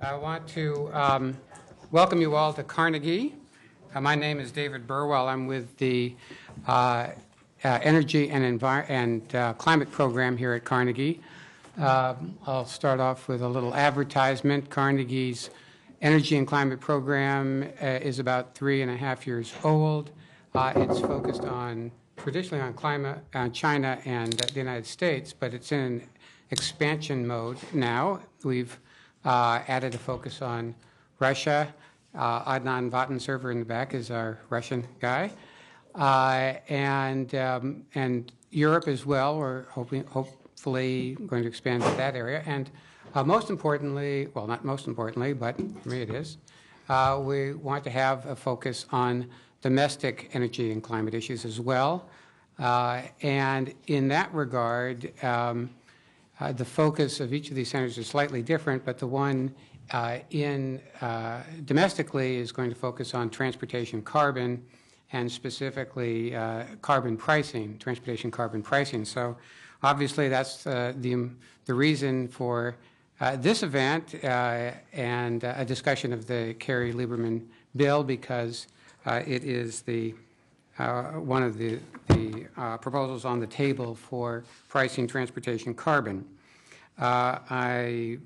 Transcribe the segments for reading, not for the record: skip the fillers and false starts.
I want to welcome you all to Carnegie. My name is David Burwell. I'm with the Energy and Climate Program here at Carnegie. I'll start off with a little advertisement. Carnegie's Energy and Climate Program is about 3.5 years old. It's focused traditionally on climate, China and the United States, but it's in an expansion mode now. We've added a focus on Russia. Adnan Vattenserver in the back is our Russian guy, and Europe as well. We're hopefully going to expand to that area. And most importantly, well, not most importantly, but for me it is, we want to have a focus on domestic energy and climate issues as well. And in that regard, the focus of each of these centers is slightly different, but the one domestically is going to focus on transportation carbon and specifically carbon pricing, transportation carbon pricing. So obviously that's the reason for this event and a discussion of the Kerry-Lieberman bill, because it is one of the proposals on the table for pricing transportation carbon. I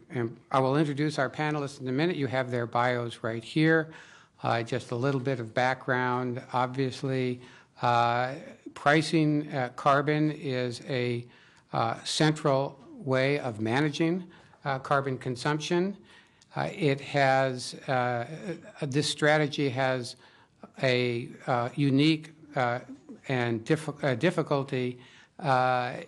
will introduce our panelists in a minute. You have their bios right here. Just a little bit of background. Obviously, pricing carbon is a central way of managing carbon consumption. This strategy has a unique and difficulty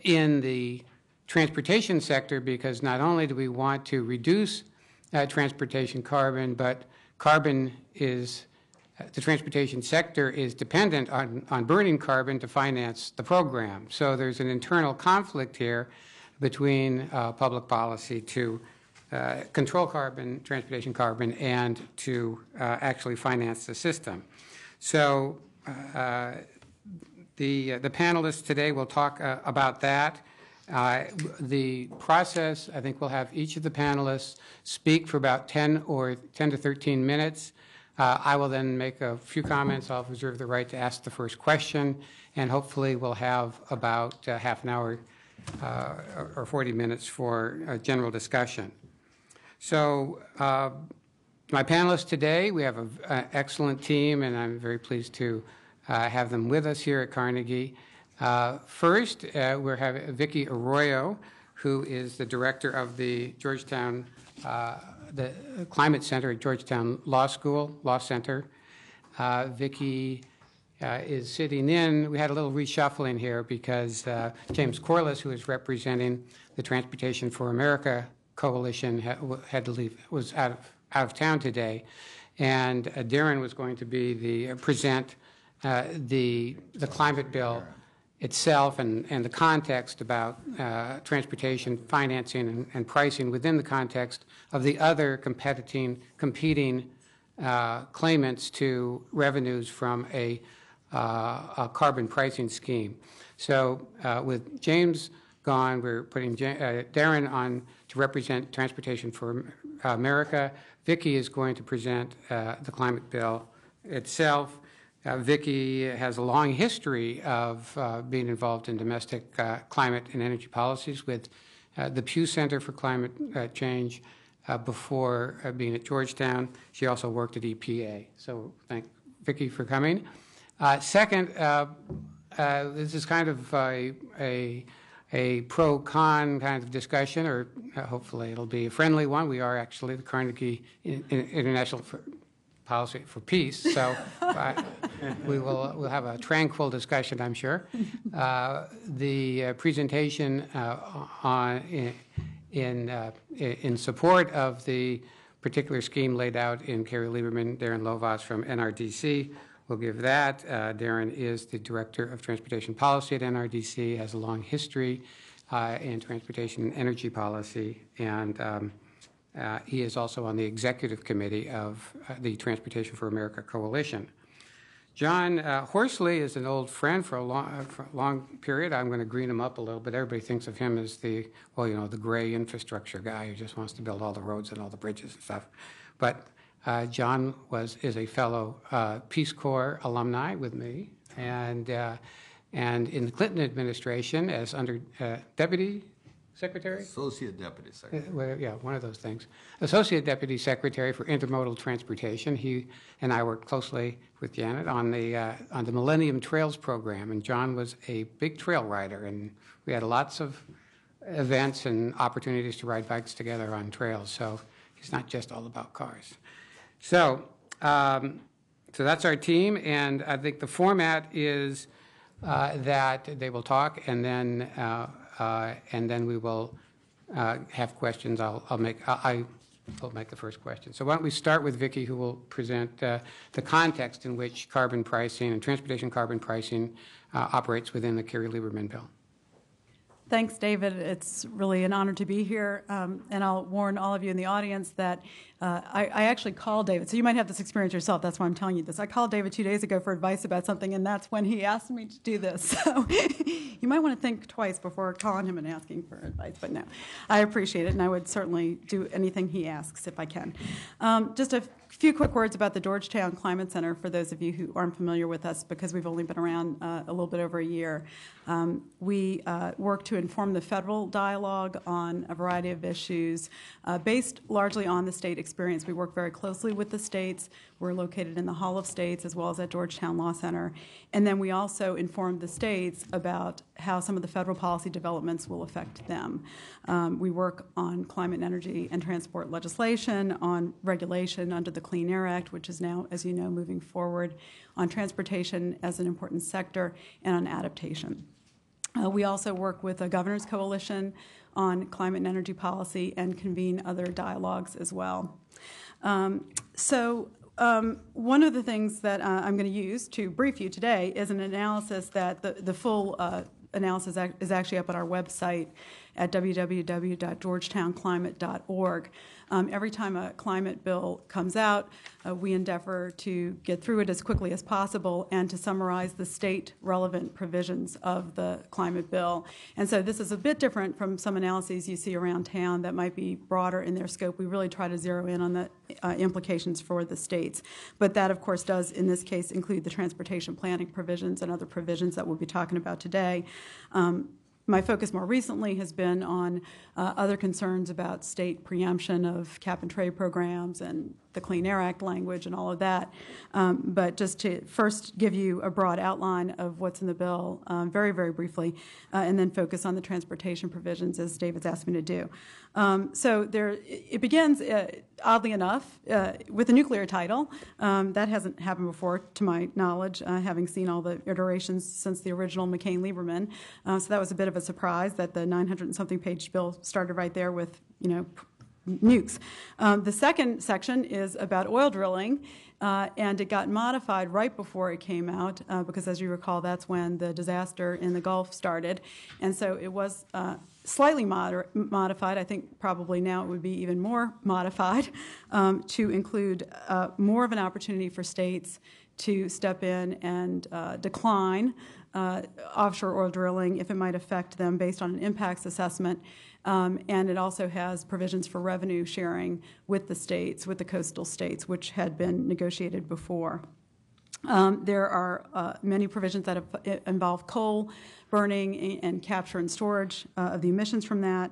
in the transportation sector, because not only do we want to reduce transportation carbon, but the transportation sector is dependent on burning carbon to finance the program. So there's an internal conflict here between public policy to control transportation carbon, and to actually finance the system. So the panelists today will talk about that. The process, I think we'll have each of the panelists speak for about 10 to 13 minutes. I will then make a few comments. I'll reserve the right to ask the first question, and hopefully we'll have about half an hour or 40 minutes for a general discussion. So my panelists today, we have an excellent team, and I'm very pleased to have them with us here at Carnegie. First, we're having Vicky Arroyo, who is the director of the Georgetown, the Climate Center at Georgetown Law Center. Vicky is sitting in. We had a little reshuffling here because James Corliss, who is representing the Transportation for America Coalition, had to leave, was out of town today, and Darren was going to present the climate bill itself and the context about transportation financing and pricing within the context of the other competing claimants to revenues from a carbon pricing scheme. So with James gone, we're putting Darren on to represent Transportation for America. Vicky is going to present the climate bill itself. Vicky has a long history of being involved in domestic climate and energy policies with the Pew Center for Climate Change before being at Georgetown. She also worked at EPA. So thank Vicky for coming. Second, this is kind of a pro-con kind of discussion, or hopefully it'll be a friendly one. We are actually the Carnegie International Policy for Peace, so we'll have a tranquil discussion, I'm sure. The presentation in support of the particular scheme laid out in Kerry-Lieberman, Darren Lovas from NRDC will give that. Darren is the Director of Transportation Policy at NRDC, has a long history in transportation and energy policy, and he is also on the executive committee of the Transportation for America Coalition. John Horsley is an old friend for a long period. I'm going to green him up a little bit. Everybody thinks of him as the gray infrastructure guy who just wants to build all the roads and all the bridges and stuff. But John is a fellow Peace Corps alumni with me, and in the Clinton administration as under Deputy Secretary? Associate Deputy Secretary. Yeah, one of those things. Associate Deputy Secretary for Intermodal Transportation. He and I worked closely with Janet on the Millennium Trails program, and John was a big trail rider, and we had lots of events and opportunities to ride bikes together on trails, so he's not just all about cars. So that's our team, and I think the format is that they will talk, and then we will have questions. I will make the first question. So why don't we start with Vicki, who will present the context in which carbon pricing and transportation carbon pricing operates within the Kerry-Lieberman bill. Thanks, David. It's really an honor to be here, and I'll warn all of you in the audience that I actually called David. So you might have this experience yourself. That's why I'm telling you this. I called David 2 days ago for advice about something, and that's when he asked me to do this. So you might want to think twice before calling him and asking for advice. But no, I appreciate it, and I would certainly do anything he asks if I can. Just a few quick words about the Georgetown Climate Center for those of you who aren't familiar with us, because we've only been around a little bit over a year. We work to inform the federal dialogue on a variety of issues based largely on the state experience. We work very closely with the states. We're located in the Hall of States as well as at Georgetown Law Center. And then we also inform the states about how some of the federal policy developments will affect them. We work on climate, energy, and transport legislation, on regulation under the Clean Air Act, which is now, as you know, moving forward, on transportation as an important sector, and on adaptation. We also work with a governor's coalition on climate and energy policy and convene other dialogues as well. One of the things that I'm going to use to brief you today is an analysis that the full analysis is actually up on our website at www.georgetownclimate.org. Every time a climate bill comes out, we endeavor to get through it as quickly as possible and to summarize the state-relevant provisions of the climate bill. And so this is a bit different from some analyses you see around town that might be broader in their scope. We really try to zero in on the implications for the states. But that, of course, does, in this case, include the transportation planning provisions and other provisions that we'll be talking about today. My focus more recently has been on other concerns about state preemption of cap-and-trade programs and the Clean Air Act language and all of that. But just to first give you a broad outline of what's in the bill very, very briefly, and then focus on the transportation provisions, as David's asked me to do. It begins, oddly enough, with a nuclear title. That hasn't happened before, to my knowledge, having seen all the iterations since the original McCain-Lieberman. So that was a bit of a surprise that the 900-and-something page bill started right there with, nukes. The second section is about oil drilling, and it got modified right before it came out because, as you recall, that's when the disaster in the Gulf started. And so it was slightly modified. I think probably now it would be even more modified to include more of an opportunity for states to step in and decline offshore oil drilling if it might affect them based on an impacts assessment. And it also has provisions for revenue sharing with the states, with the coastal states, which had been negotiated before. There are many provisions that involve coal burning and capture and storage of the emissions from that,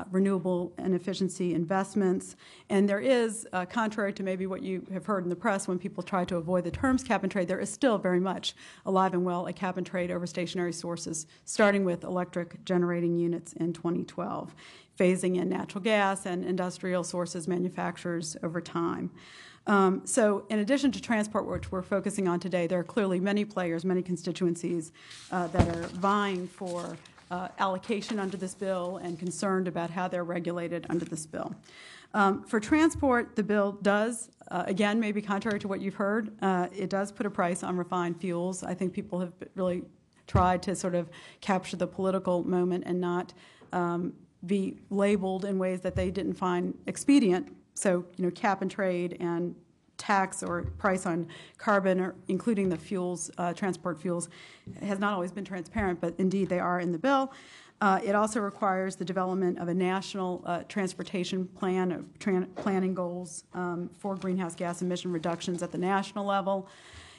renewable and efficiency investments. And there is, contrary to maybe what you have heard in the press when people try to avoid the terms cap and trade, there is still very much alive and well a cap and trade over stationary sources, starting with electric generating units in 2012, phasing in natural gas and industrial sources manufacturers over time. So in addition to transport, which we're focusing on today, there are clearly many players, many constituencies that are vying for allocation under this bill and concerned about how they're regulated under this bill. For transport, the bill does, again, maybe contrary to what you've heard, it does put a price on refined fuels. I think people have really tried to sort of capture the political moment and not be labeled in ways that they didn't find expedient. So, cap and trade and tax or price on carbon, or including the fuels, transport fuels, has not always been transparent, but indeed they are in the bill. It also requires the development of a national transportation plan of planning goals for greenhouse gas emission reductions at the national level.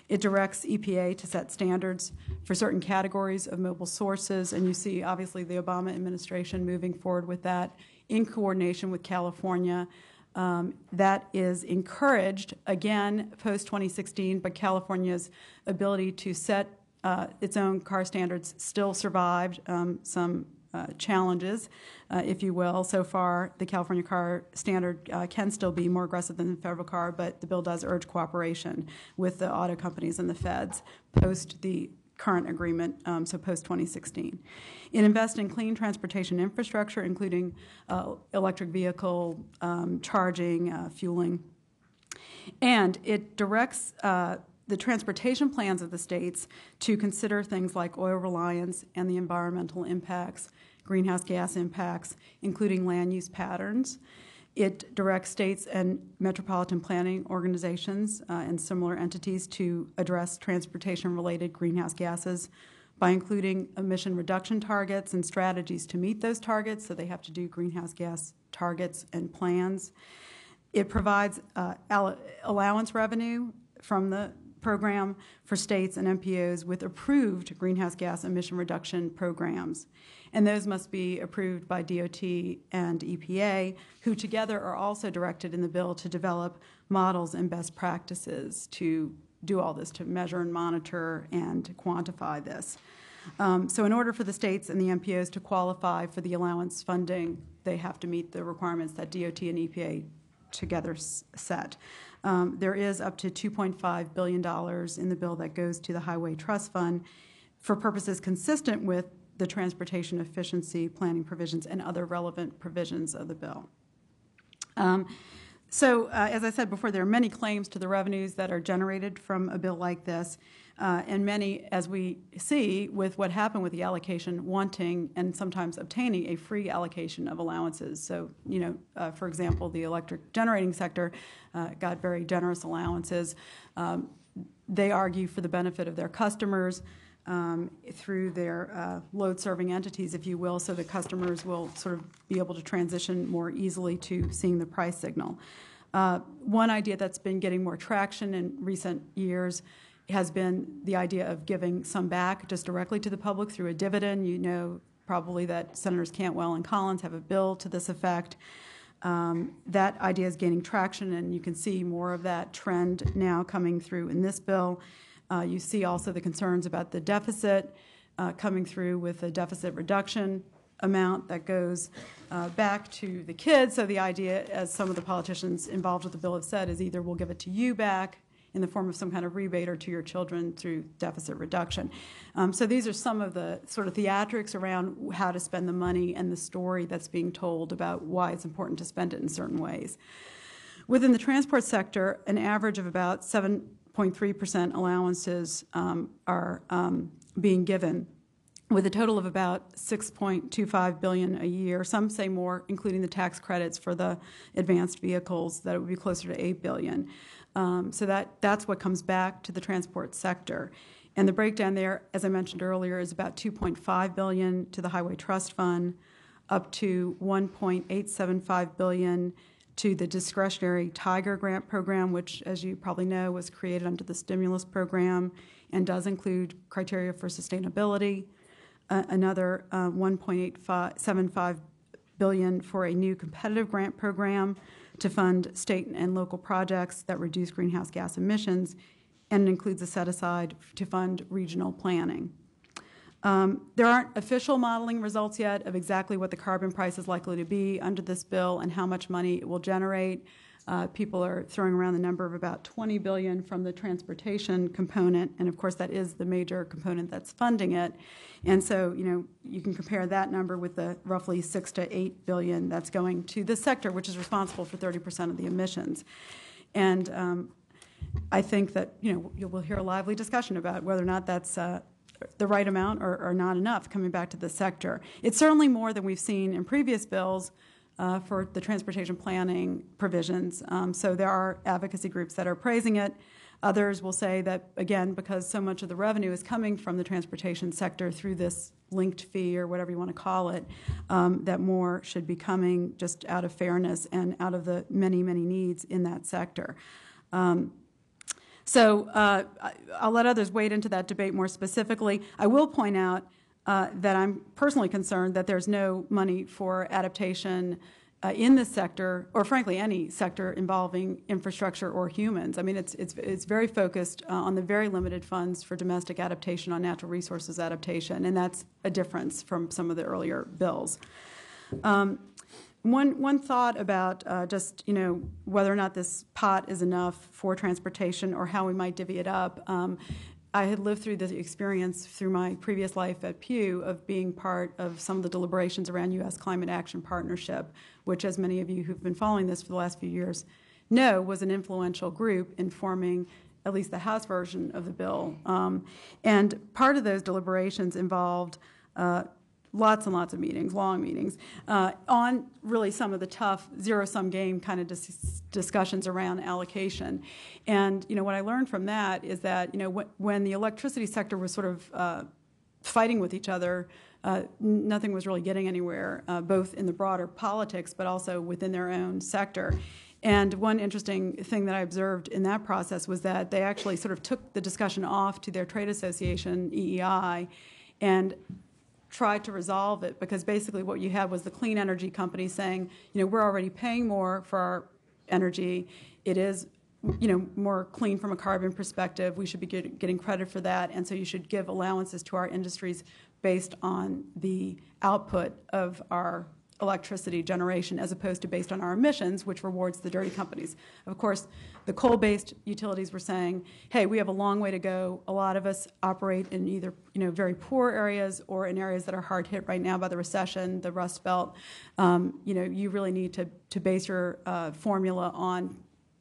It directs EPA to set standards for certain categories of mobile sources, and you see, obviously, the Obama administration moving forward with that in coordination with California. That is encouraged, again, post-2016, but California's ability to set its own car standards still survived some challenges, if you will. So far, the California car standard can still be more aggressive than the federal car, but the bill does urge cooperation with the auto companies and the feds post the current agreement, so post-2016. It invests in clean transportation infrastructure, including electric vehicle charging, fueling. And it directs the transportation plans of the states to consider things like oil reliance and the environmental impacts, greenhouse gas impacts, including land use patterns. It directs states and metropolitan planning organizations and similar entities to address transportation-related greenhouse gases by including emission reduction targets and strategies to meet those targets, so they have to do greenhouse gas targets and plans. It provides allowance revenue from the program for states and MPOs with approved greenhouse gas emission reduction programs. And those must be approved by DOT and EPA, who together are also directed in the bill to develop models and best practices to do all this, to measure and monitor and to quantify this. So in order for the states and the MPOs to qualify for the allowance funding, they have to meet the requirements that DOT and EPA together set. There is up to $2.5 billion in the bill that goes to the Highway Trust Fund for purposes consistent with the transportation efficiency planning provisions and other relevant provisions of the bill. As I said before, there are many claims to the revenues that are generated from a bill like this, and many, as we see with what happened with the allocation, wanting and sometimes obtaining a free allocation of allowances. So, for example, the electric generating sector got very generous allowances. They argue for the benefit of their customers through their load-serving entities, if you will, so the customers will sort of be able to transition more easily to seeing the price signal. One idea that's been getting more traction in recent years has been the idea of giving some back just directly to the public through a dividend. You know probably that Senators Cantwell and Collins have a bill to this effect. That idea is gaining traction, and you can see more of that trend now coming through in this bill. You see also the concerns about the deficit coming through with a deficit reduction amount that goes back to the kids. So the idea, as some of the politicians involved with the bill have said, is either we'll give it to you back in the form of some kind of rebate or to your children through deficit reduction. So these are some of the sort of theatrics around how to spend the money and the story that's being told about why it's important to spend it in certain ways. Within the transport sector, an average of about 7.3% allowances are being given, with a total of about $6.25 billion a year. Some say more, including the tax credits for the advanced vehicles, that it would be closer to $8 billion. So that's what comes back to the transport sector. And the breakdown there, as I mentioned earlier, is about $2.5 billion to the Highway Trust Fund, up to $1.875 billion to the discretionary Tiger Grant program, which, as you probably know, was created under the stimulus program and does include criteria for sustainability. Another $1.875 billion for a new competitive grant program to fund state and local projects that reduce greenhouse gas emissions, and includes a set-aside to fund regional planning. There aren't official modeling results yet of exactly what the carbon price is likely to be under this bill and how much money it will generate. People are throwing around the number of about $20 billion from the transportation component, and of course that is the major component that's funding it. And so, you can compare that number with the roughly $6 to $8 billion that's going to this sector, which is responsible for 30% of the emissions. And I think that you will hear a lively discussion about whether or not that's the right amount or not enough coming back to the sector. It's certainly more than we've seen in previous bills, for the transportation planning provisions. So there are advocacy groups that are praising it. Others will say that, again, because so much of the revenue is coming from the transportation sector through this linked fee or whatever you want to call it, that more should be coming just out of fairness and out of the many, many needs in that sector. So I'll let others wade into that debate more specifically. I will point out that I'm personally concerned that there's no money for adaptation in this sector, or frankly any sector involving infrastructure or humans. I mean, it's very focused on the very limited funds for domestic adaptation, on natural resources adaptation, and that's a difference from some of the earlier bills. One thought about just, whether or not this pot is enough for transportation or how we might divvy it up. I had lived through the experience through my previous life at Pew of being part of some of the deliberations around U.S. Climate Action Partnership, which, as many of you who've been following this for the last few years know, was an influential group in forming at least the House version of the bill. And part of those deliberations involved lots and lots of meetings, long meetings, on really some of the tough zero-sum game kind of discussions around allocation. And, what I learned from that is that, when the electricity sector was sort of fighting with each other, nothing was really getting anywhere, both in the broader politics but also within their own sector. And one interesting thing that I observed in that process was that they actually sort of took the discussion off to their trade association, EEI, and tried to resolve it, because basically what you had was the clean energy company saying, we're already paying more for our energy. It is, more clean from a carbon perspective. We should be getting credit for that, and so you should give allowances to our industries based on the output of our electricity generation as opposed to based on our emissions, which rewards the dirty companies. Of course, the coal-based utilities were saying, hey, we have a long way to go. A lot of us operate in either very poor areas or in areas that are hard hit right now by the recession, the Rust Belt. You really need to base your formula on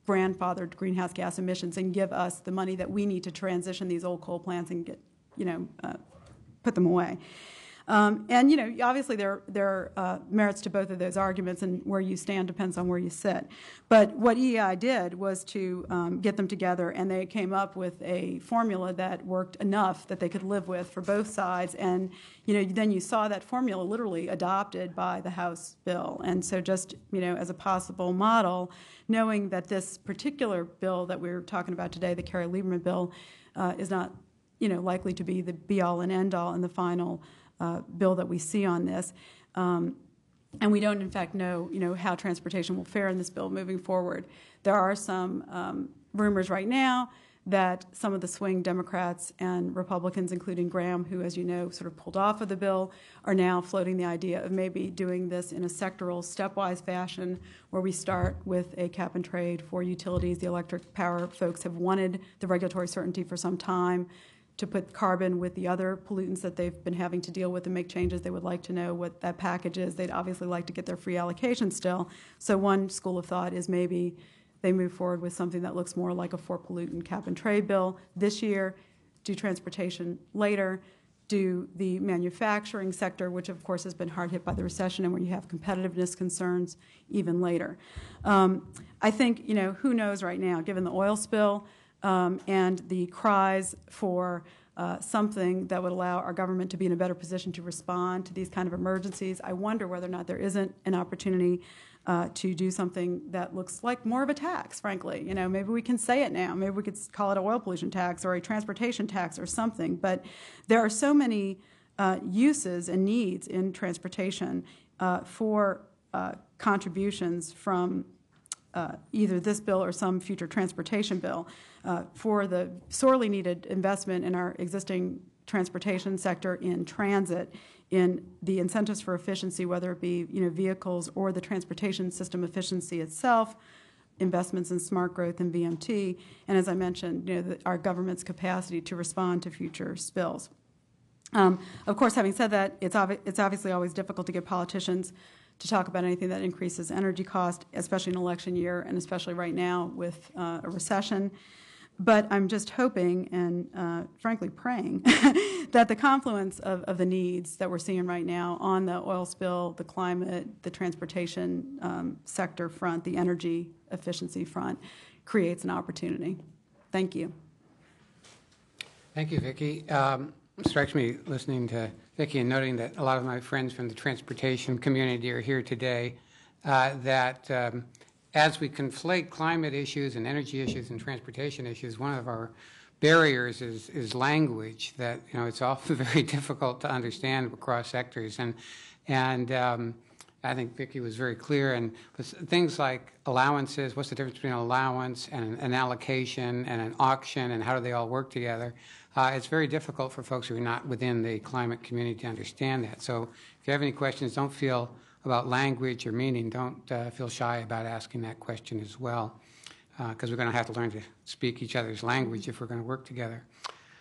grandfathered greenhouse gas emissions and give us the money that we need to transition these old coal plants and get, put them away. Obviously there are merits to both of those arguments, and where you stand depends on where you sit. But what EEI did was to get them together, and they came up with a formula that worked enough that they could live with for both sides. And then you saw that formula literally adopted by the House bill. And so just as a possible model, knowing that this particular bill that we're talking about today, the Kerry-Lieberman bill, is not likely to be the be-all and end-all in the final bill that we see on this. And we don't, in fact, know, how transportation will fare in this bill moving forward. There are some rumors right now that some of the swing Democrats and Republicans, including Graham, who, as you know, sort of pulled off of the bill, are now floating the idea of maybe doing this in a sectoral, stepwise fashion, where we start with a cap and trade for utilities. The electric power folks have wanted the regulatory certainty for some time, to put carbon with the other pollutants that they've been having to deal with and make changes. They would like to know what that package is. They'd obviously like to get their free allocation still. So one school of thought is maybe they move forward with something that looks more like a for-pollutant cap-and-trade bill this year, do transportation later, do the manufacturing sector, which of course has been hard hit by the recession and where you have competitiveness concerns, even later. I think, who knows right now, given the oil spill, and the cries for something that would allow our government to be in a better position to respond to these kind of emergencies. I wonder whether or not there isn't an opportunity to do something that looks like more of a tax, frankly. Maybe we can say it now. Maybe we could call it an oil pollution tax or a transportation tax or something. But there are so many uses and needs in transportation for contributions from either this bill or some future transportation bill for the sorely needed investment in our existing transportation sector, in transit, in the incentives for efficiency, whether it be vehicles or the transportation system efficiency itself, investments in smart growth and VMT, and as I mentioned, our government's capacity to respond to future spills. Of course, having said that, it's obviously always difficult to get politicians to talk about anything that increases energy cost, especially in an election year and especially right now with a recession. But I'm just hoping and frankly praying that the confluence of the needs that we're seeing right now on the oil spill, the climate, the transportation sector front, the energy efficiency front, creates an opportunity. Thank you. Thank you, Vicki. It strikes me listening to Vicki and noting that a lot of my friends from the transportation community are here today, that as we conflate climate issues and energy issues and transportation issues, one of our barriers is language, that it's often very difficult to understand across sectors. And I think Vicki was very clear. And things like allowances, what's the difference between an allowance and an allocation and an auction, and how do they all work together? It's very difficult for folks who are not within the climate community to understand that. So if you have any questions, don't feel about language or meaning, don't feel shy about asking that question as well, because we're going to have to learn to speak each other's language if we're going to work together.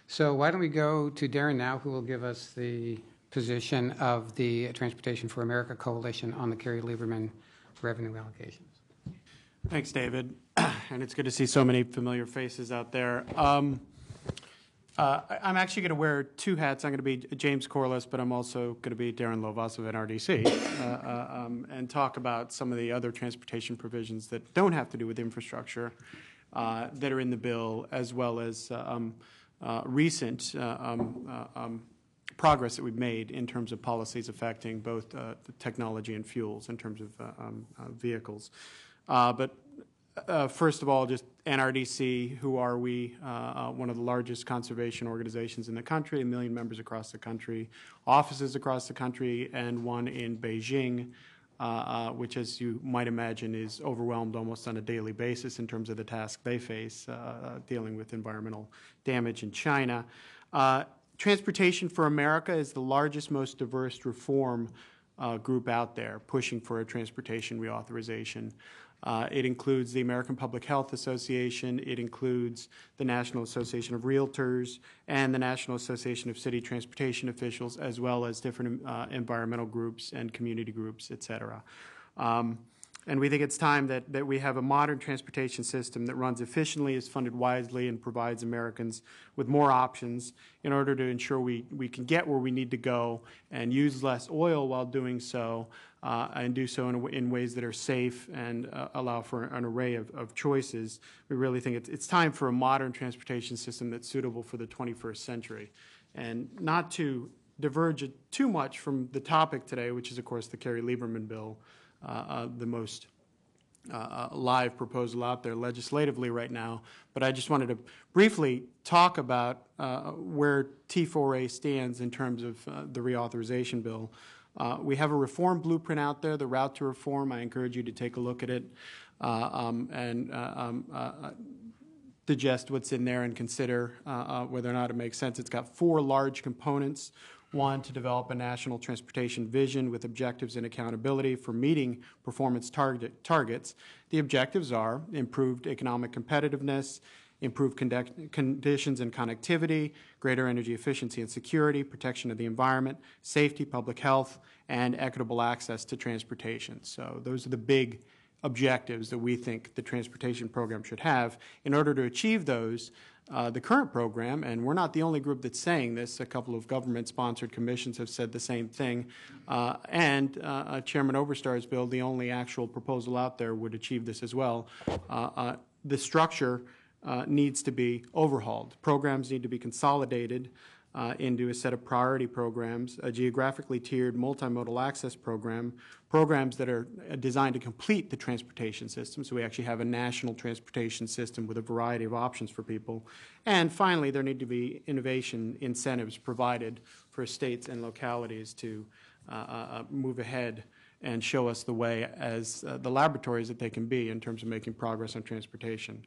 So why don't we go to Darren now, who will give us the position of the Transportation for America Coalition on the Kerry-Lieberman revenue allocations. Thanks, David. And it's good to see so many familiar faces out there. I'm actually going to wear two hats. I'm going to be James Corliss, but I'm also going to be Darren Lovas of NRDC and talk about some of the other transportation provisions that don't have to do with infrastructure that are in the bill, as well as recent progress that we've made in terms of policies affecting both the technology and fuels in terms of vehicles. But first of all, just NRDC, who are we? One of the largest conservation organizations in the country, 1 million members across the country, offices across the country, and one in Beijing, which, as you might imagine, is overwhelmed almost on a daily basis in terms of the task they face dealing with environmental damage in China. Transportation for America is the largest, most diverse reform group out there pushing for a transportation reauthorization. It includes the American Public Health Association, it includes the National Association of Realtors, and the National Association of City Transportation Officials, as well as different environmental groups and community groups, et cetera. And we think it's time that we have a modern transportation system that runs efficiently, is funded wisely, and provides Americans with more options in order to ensure we can get where we need to go and use less oil while doing so, and do so in ways that are safe and allow for an array of choices. We really think it's time for a modern transportation system that's suitable for the 21st century. And not to diverge too much from the topic today, which is, of course, the Kerry-Lieberman bill, the most live proposal out there legislatively right now. But I just wanted to briefly talk about where T4A stands in terms of the reauthorization bill. We have a reform blueprint out there, the route to reform. I encourage you to take a look at it and digest what's in there and consider whether or not it makes sense. It's got 4 large components. One, to develop a national transportation vision with objectives and accountability for meeting performance targets. The objectives are improved economic competitiveness, improved conditions and connectivity, greater energy efficiency and security, protection of the environment, safety, public health, and equitable access to transportation. So those are the big objectives that we think the transportation program should have. In order to achieve those, the current program, and we're not the only group that's saying this, a couple of government-sponsored commissions have said the same thing, and Chairman Oberstar's bill, the only actual proposal out there, would achieve this as well. The structure needs to be overhauled. Programs need to be consolidated into a set of priority programs, a geographically tiered multimodal access program, programs that are designed to complete the transportation system, so we actually have a national transportation system with a variety of options for people. And finally, there need to be innovation incentives provided for states and localities to move ahead and show us the way as the laboratories that they can be in terms of making progress on transportation.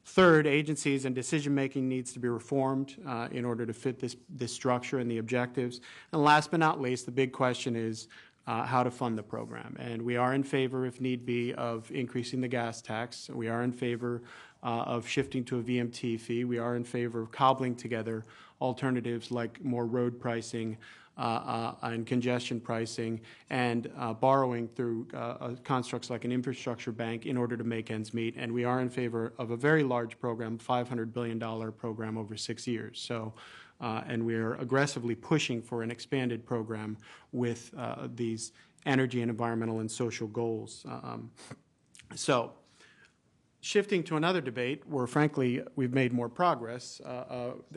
Third, agencies and decision-making needs to be reformed in order to fit this structure and the objectives. And last but not least, the big question is how to fund the program. And we are in favor, if need be, of increasing the gas tax. We are in favor of shifting to a VMT fee. We are in favor of cobbling together alternatives like more road pricing, and congestion pricing and borrowing through constructs like an infrastructure bank in order to make ends meet. And we are in favor of a very large program, $500 billion program over 6 years. So, and we are aggressively pushing for an expanded program with these energy and environmental and social goals. So, shifting to another debate where, frankly, we've made more progress.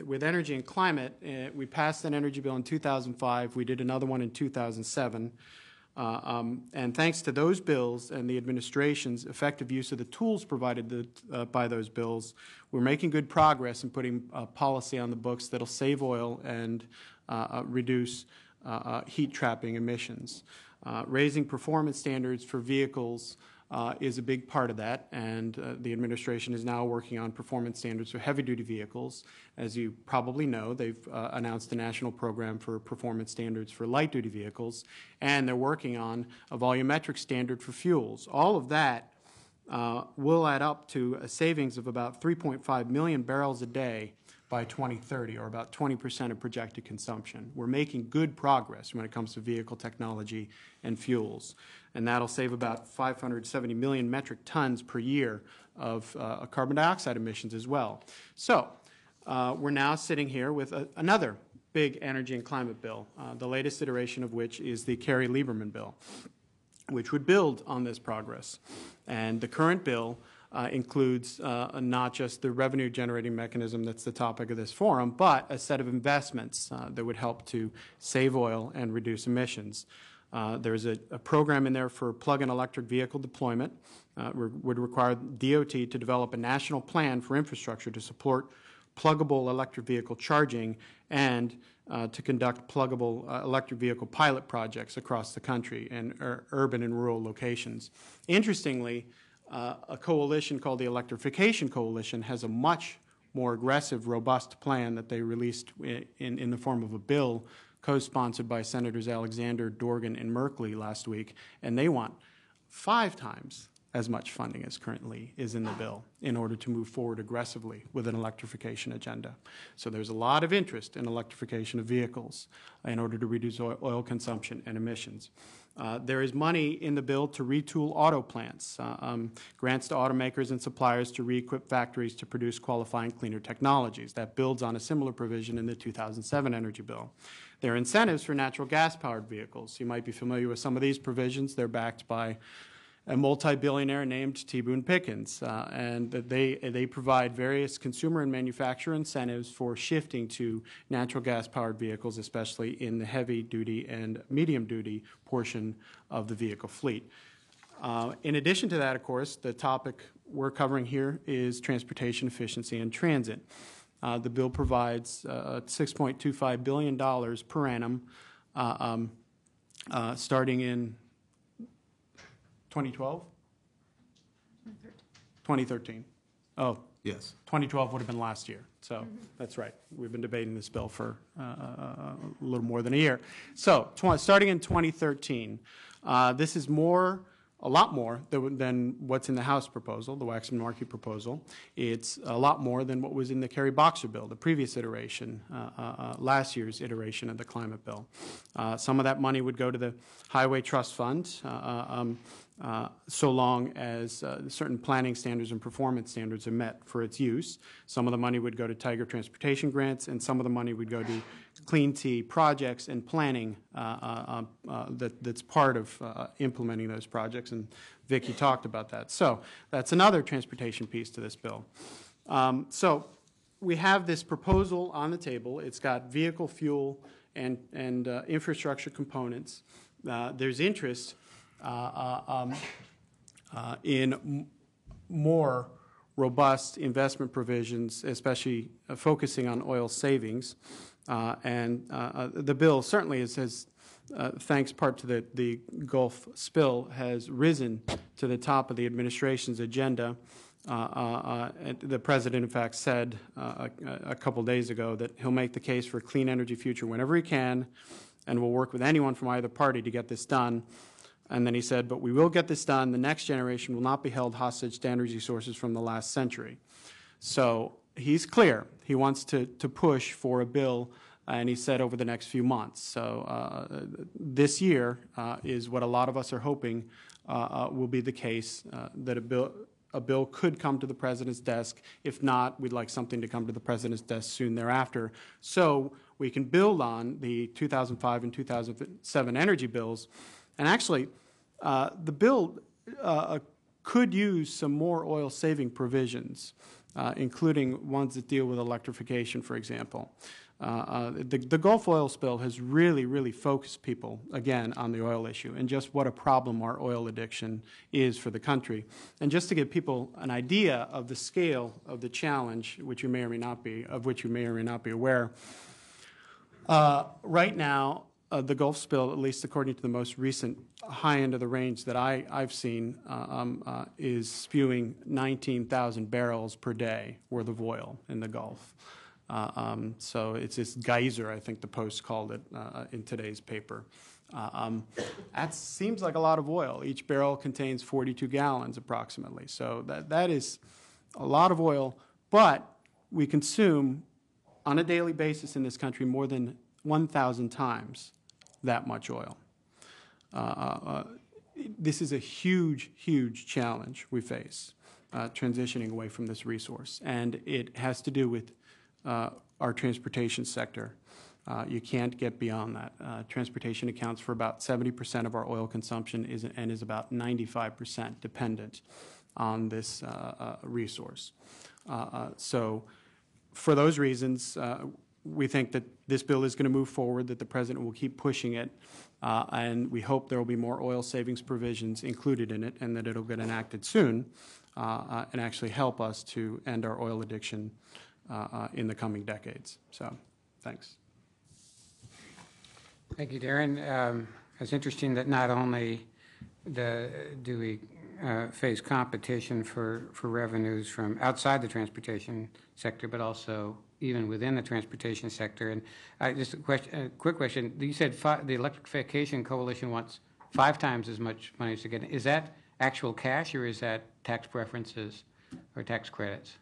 With energy and climate, we passed an energy bill in 2005. We did another one in 2007. And thanks to those bills and the administration's effective use of the tools provided by those bills, we're making good progress in putting policy on the books that'll save oil and reduce heat trapping emissions. Raising performance standards for vehicles is a big part of that, and the administration is now working on performance standards for heavy-duty vehicles. As you probably know, they've announced a national program for performance standards for light-duty vehicles, and they're working on a volumetric standard for fuels. All of that will add up to a savings of about 3.5 million barrels a day by 2030, or about 20% of projected consumption. We're making good progress when it comes to vehicle technology and fuels, and that'll save about 570 million metric tons per year of carbon dioxide emissions as well. So we're now sitting here with another big energy and climate bill, the latest iteration of which is the Kerry-Lieberman bill, which would build on this progress. And the current bill includes not just the revenue-generating mechanism that's the topic of this forum, but a set of investments that would help to save oil and reduce emissions. There's a program in there for plug-in electric vehicle deployment. Would require DOT to develop a national plan for infrastructure to support pluggable electric vehicle charging and to conduct pluggable electric vehicle pilot projects across the country in urban and rural locations. Interestingly, a coalition called the Electrification Coalition has a much more aggressive, robust plan that they released in the form of a bill co-sponsored by Senators Alexander, Dorgan, and Merkley last week, and they want 5 times as much funding as currently is in the bill in order to move forward aggressively with an electrification agenda. So there's a lot of interest in electrification of vehicles in order to reduce oil consumption and emissions. There is money in the bill to retool auto plants, grants to automakers and suppliers to re-equip factories to produce qualifying cleaner technologies. That builds on a similar provision in the 2007 energy bill. There are incentives for natural gas-powered vehicles. You might be familiar with some of these provisions. They're backed by a multi-billionaire named T. Boone Pickens, and they provide various consumer and manufacturer incentives for shifting to natural gas-powered vehicles, especially in the heavy-duty and medium-duty portion of the vehicle fleet. In addition to that, of course, the topic we're covering here is transportation efficiency and transit. The bill provides $6.25 billion per annum starting in 2012? 2013. Oh. Yes. 2012 would have been last year. So that's right. We've been debating this bill for a little more than a year. So starting in 2013, this is a lot more than what's in the House proposal, the Waxman-Markey proposal. It's a lot more than what was in the Kerry-Boxer bill, the previous iteration, last year's iteration of the climate bill. Some of that money would go to the Highway Trust Fund, so long as certain planning standards and performance standards are met for its use. Some of the money would go to Tiger Transportation grants, and some of the money would go to Clean Tea projects and planning that's part of implementing those projects, and Vicki talked about that. So that's another transportation piece to this bill. So we have this proposal on the table. It's got vehicle fuel and infrastructure components. There's interest in more robust investment provisions, especially focusing on oil savings. And the bill certainly has thanks part to the Gulf spill, has risen to the top of the administration's agenda. The president, in fact, said a couple days ago that he'll make the case for a clean energy future whenever he can, and will work with anyone from either party to get this done. And then he said, but we will get this done. The next generation will not be held hostage to energy sources from the last century. So he's clear. He wants to push for a bill and he said over the next few months. So this year is what a lot of us are hoping will be the case, that a bill could come to the president's desk. If not, we'd like something to come to the president's desk soon thereafter, so we can build on the 2005 and 2007 energy bills. And actually, the bill could use some more oil-saving provisions, including ones that deal with electrification, for example. The Gulf oil spill has really focused people, again, on the oil issue and just what a problem our oil addiction is for the country. And just to give people an idea of the scale of the challenge, which you may or may not be aware, right now, the Gulf spill, at least according to the most recent high end of the range that I've seen, is spewing 19,000 barrels per day worth of oil in the Gulf. So it's this geyser, I think the Post called it in today's paper. That seems like a lot of oil. Each barrel contains 42 gallons approximately. So that is a lot of oil, but we consume on a daily basis in this country more than 1,000 times that much oil. This is a huge challenge we face, transitioning away from this resource, and it has to do with our transportation sector. You can't get beyond that. Transportation accounts for about 70% of our oil consumption and is about 95% dependent on this resource. So for those reasons, we think that this bill is going to move forward, that the president will keep pushing it, and we hope there will be more oil savings provisions included in it and that it'll get enacted soon and actually help us to end our oil addiction in the coming decades. So, thanks. Thank you, Darren. It's interesting that not only do we face competition for revenues from outside the transportation sector, but also even within the transportation sector. And just a quick question. You said the Electrification Coalition wants 5 times as much money to get. Is that actual cash, or is that tax preferences or tax credits?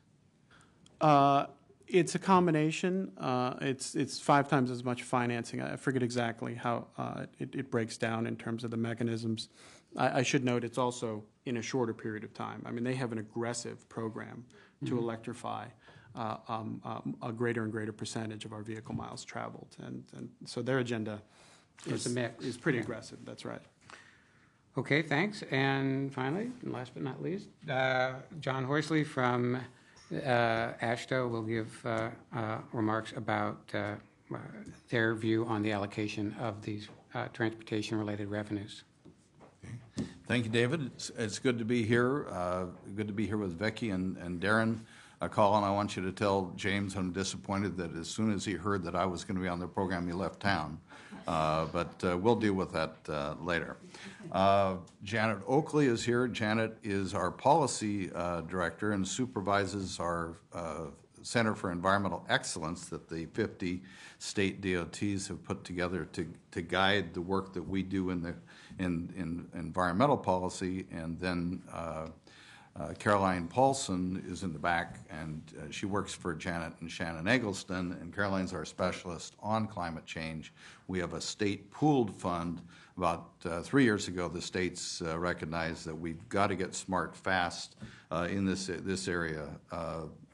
It's a combination. It's 5 times as much financing. I forget exactly how it breaks down in terms of the mechanisms. I should note it's also in a shorter period of time. I mean, they have an aggressive program to electrify a greater and greater percentage of our vehicle miles traveled. And so their agenda is pretty aggressive. That's right. Okay, thanks. And finally, and last but not least, John Horsley from AASHTO will give remarks about their view on the allocation of these transportation-related revenues. Okay. Thank you, David. It's good to be here. Good to be here with Vicki and Darren. Colin, I want you to tell James I'm disappointed that as soon as he heard that I was going to be on the program, he left town. But we'll deal with that later. Janet Oakley is here. Janet is our policy director and supervises our Center for Environmental Excellence that the 50 state DOTs have put together to guide the work that we do in environmental policy. And then Caroline Paulson is in the back, and she works for Janet and Shannon Eggleston, and Caroline's our specialist on climate change. We have a state pooled fund. About 3 years ago, the states recognized that we've got to get smart fast in this area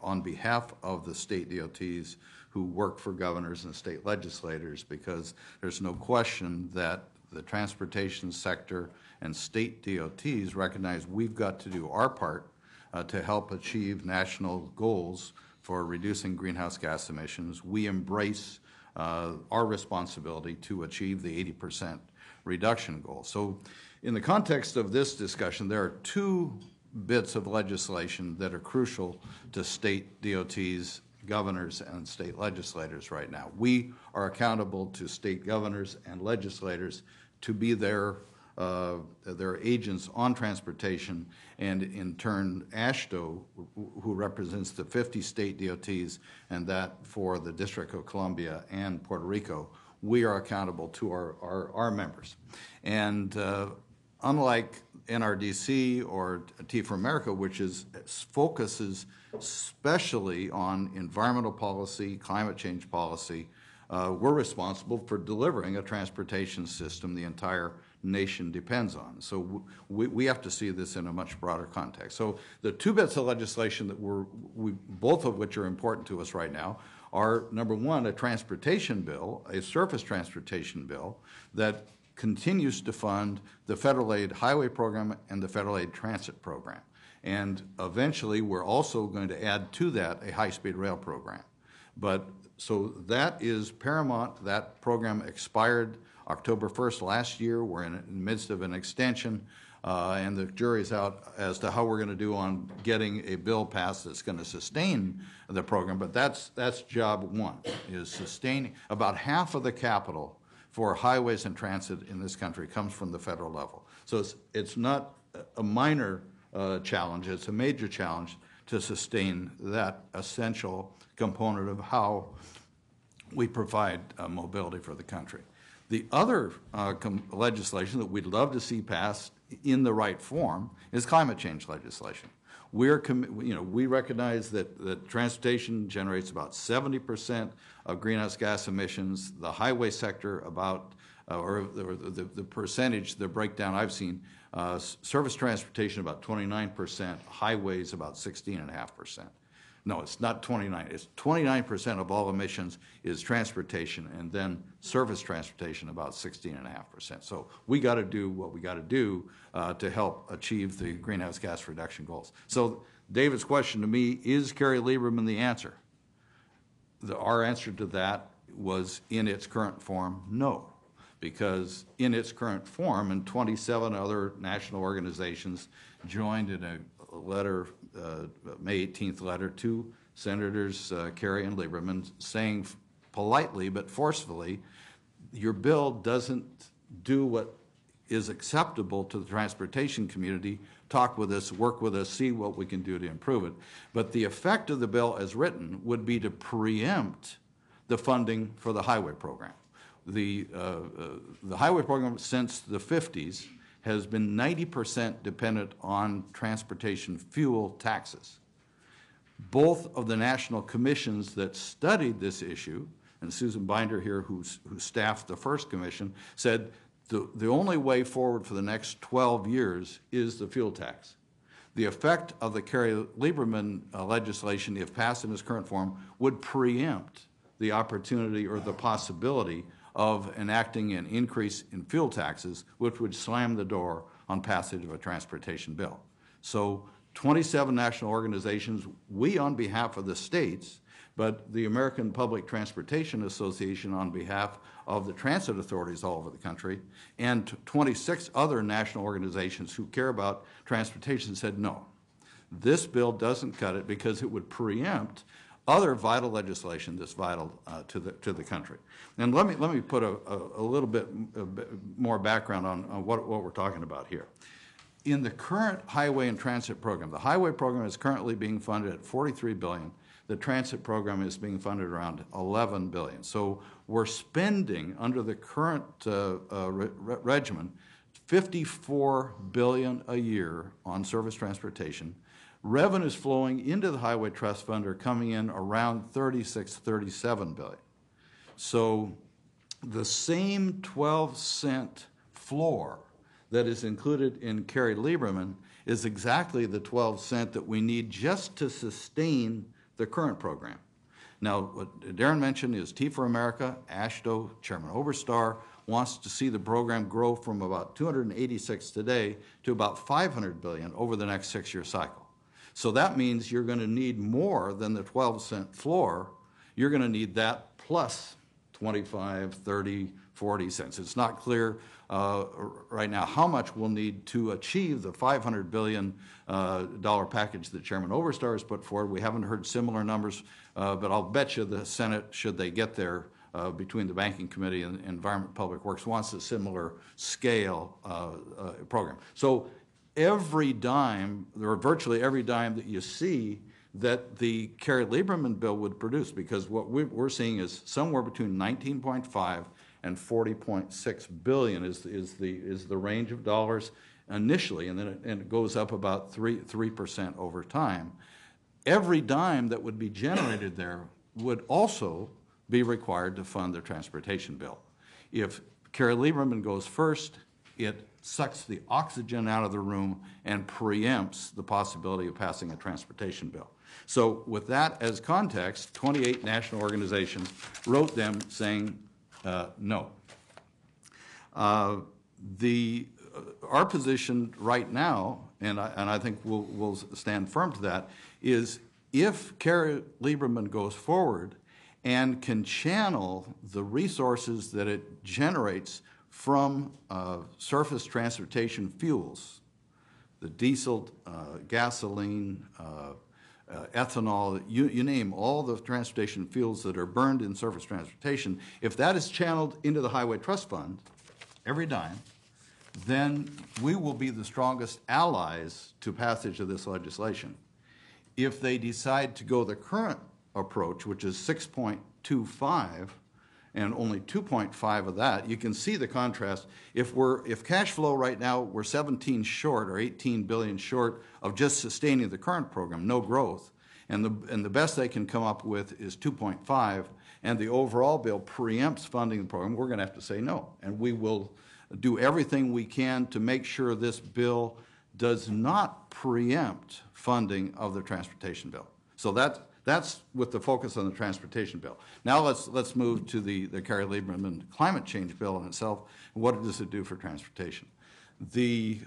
on behalf of the state DOTs who work for governors and state legislators, because there's no question that the transportation sector and state DOTs recognize we've got to do our part to help achieve national goals for reducing greenhouse gas emissions. We embrace our responsibility to achieve the 80% reduction goal. So in the context of this discussion, there are 2 bits of legislation that are crucial to state DOTs, governors, and state legislators right now. We are accountable to state governors and legislators to be their agents on transportation, and in turn, AASHTO, who represents the 50 state DOTs, and that for the District of Columbia and Puerto Rico, we are accountable to our members. And unlike NRDC or T4America, which focuses especially on environmental policy, climate change policy, we're responsible for delivering a transportation system the entire nation depends on. So we have to see this in a much broader context. So the two bits of legislation that both of which are important to us right now are, number one, a transportation bill, a surface transportation bill that continues to fund the federal aid highway program and the federal aid transit program. And eventually, we're also going to add to that a high-speed rail program. But so that is paramount. That program expired October 1st last year. We're in the midst of an extension, and the jury's out as to how we're going to do on getting a bill passed that's going to sustain the program. But that's job one, is sustaining. About half of the capital for highways and transit in this country comes from the federal level. So it's not a minor challenge, it's a major challenge to sustain that essential component of how we provide mobility for the country. The other legislation that we'd love to see passed in the right form is climate change legislation. We recognize that transportation generates about 70% of greenhouse gas emissions. The highway sector about, or the percentage, the breakdown I've seen, surface transportation about 29%, highways about 16.5%. No, it's not 29. It's 29% of all emissions is transportation, and then surface transportation about 16.5%. So we got to do what we got to do to help achieve the greenhouse gas reduction goals. So David's question to me, is Kerry-Lieberman the answer? Our answer to that was, in its current form, no. Because in its current form, and 27 other national organizations joined in a letter, May 18th letter to Senators Carrie and Lieberman, saying politely but forcefully, your bill doesn't do what is acceptable to the transportation community. Talk with us, work with us, see what we can do to improve it. But the effect of the bill as written would be to preempt the funding for the highway program. The highway program since the 50s has been 90% dependent on transportation fuel taxes. Both of the national commissions that studied this issue, and Susan Binder here, who staffed the first commission, said the only way forward for the next 12 years is the fuel tax. The effect of the Kerry-Lieberman legislation, if passed in its current form, would preempt the opportunity or the possibility of enacting an increase in fuel taxes, which would slam the door on passage of a transportation bill. So 27 national organizations, we on behalf of the states, but the American Public Transportation Association on behalf of the transit authorities all over the country, and 26 other national organizations who care about transportation said no. This bill doesn't cut it because it would preempt other vital legislation that's vital to the country. And let me put a little bit more background on what we're talking about here. In the current highway and transit program, the highway program is currently being funded at $43 billion. The transit program is being funded around $11 billion. So we're spending, under the current regimen, $54 billion a year on service transportation. Revenues flowing into the Highway Trust Fund are coming in around $36, $37 billion. So the same 12-cent floor that is included in Kerry-Lieberman is exactly the 12 cent that we need just to sustain the current program. Now, what Darren mentioned is Tea for America, AASHTO, Chairman Oberstar wants to see the program grow from about 286 today to about 500 billion over the next 6-year cycle. So that means you're going to need more than the 12-cent floor. You're going to need that plus 25, 30, 40 cents. It's not clear right now how much we'll need to achieve the $500 billion package that Chairman Oberstar has put forward. We haven't heard similar numbers, but I'll bet you the Senate, should they get there, between the Banking Committee and Environment Public Works, wants a similar scale program. So every dime, or virtually every dime that you see that the Kerry-Lieberman bill would produce, because what we're seeing is somewhere between 19.5 and 40.6 billion is the range of dollars initially, and then it goes up about 3% over time. Every dime that would be generated there would also be required to fund their transportation bill. If Kerry-Lieberman goes first, it sucks the oxygen out of the room and preempts the possibility of passing a transportation bill. So with that as context, 28 national organizations wrote them saying no. Our position right now, and I think we'll stand firm to that, is if Kerry-Lieberman goes forward and can channel the resources that it generates from surface transportation fuels, the diesel, gasoline, ethanol, you name all the transportation fuels that are burned in surface transportation, if that is channeled into the Highway Trust Fund, every dime, then we will be the strongest allies to passage of this legislation. If they decide to go the current approach, which is 6.25, and only 2.5 of that, you can see the contrast. If cash flow right now, we're 17 short or 18 billion short of just sustaining the current program, no growth, and the best they can come up with is 2.5, and the overall bill preempts funding the program, we're going to have to say no, and we will do everything we can to make sure this bill does not preempt funding of the transportation bill. So that's with the focus on the transportation bill. Now let's move to the Kerry-Lieberman climate change bill in itself. What does it do for transportation? We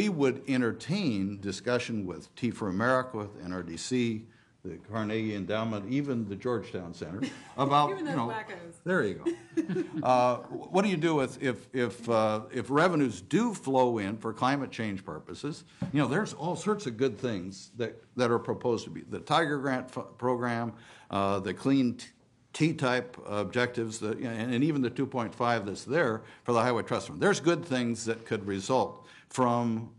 would entertain discussion with Tea for America, with NRDC, the Carnegie Endowment, even the Georgetown Center, about Even those wackos. There you go. What do you do if revenues do flow in for climate change purposes? There's all sorts of good things that are proposed to be the Tiger Grant program, the clean T-type objectives, and even the 2.5 that's there for the Highway Trust Fund. There's good things that could result from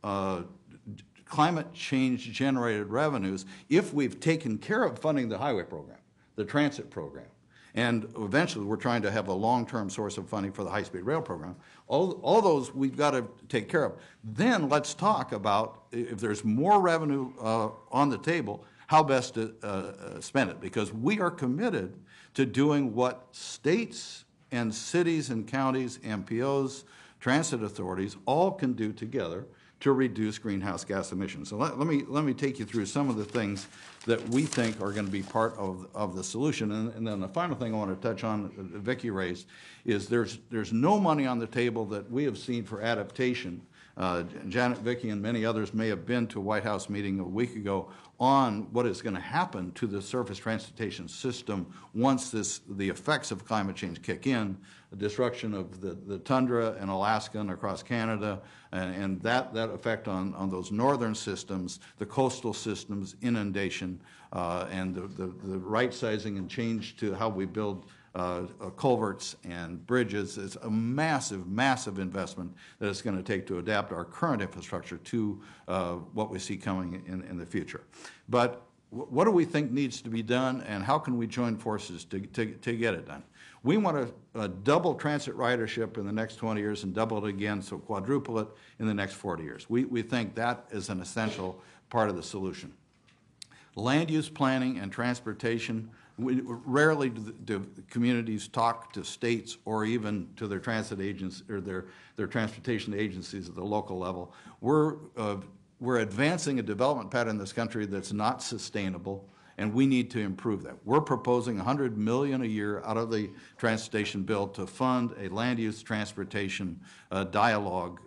climate change generated revenues if we've taken care of funding the highway program, the transit program. And eventually we're trying to have a long-term source of funding for the high-speed rail program. All those we've got to take care of. Then let's talk about if there's more revenue on the table, how best to spend it. Because we are committed to doing what states and cities and counties, MPOs, transit authorities all can do together to reduce greenhouse gas emissions. So let me take you through some of the things that we think are going to be part of the solution. And then the final thing I want to touch on, that Vicki raised, is there's no money on the table that we have seen for adaptation. Janet, Vicki, and many others may have been to a White House meeting a week ago on what is going to happen to the surface transportation system once the effects of climate change kick in, the destruction of the tundra in Alaska and across Canada, and that effect on those northern systems, the coastal systems, inundation, and the right sizing and change to how we build culverts and bridges. Is a massive, massive investment that it's going to take to adapt our current infrastructure to what we see coming in the future. But what do we think needs to be done, and how can we join forces to get it done? We want to double transit ridership in the next 20 years and double it again, so quadruple it in the next 40 years. We think that is an essential part of the solution. Land use planning and transportation. Rarely do communities talk to states or even to their transit agents or their transportation agencies at the local level. We're advancing a development pattern in this country that's not sustainable, and we need to improve that. We're proposing $100 million a year out of the transportation bill to fund a land use transportation dialogue,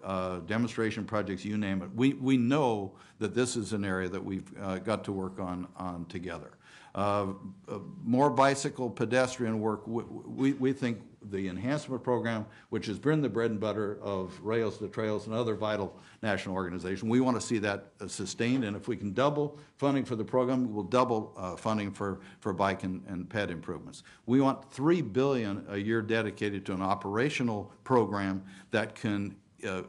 demonstration projects, you name it. We know that this is an area that we've got to work on together. More bicycle pedestrian work. We think the enhancement program, which has been the bread and butter of Rails to Trails and other vital national organizations, we want to see that sustained. And if we can double funding for the program, we'll double funding for bike and ped improvements. We want $3 billion a year dedicated to an operational program that can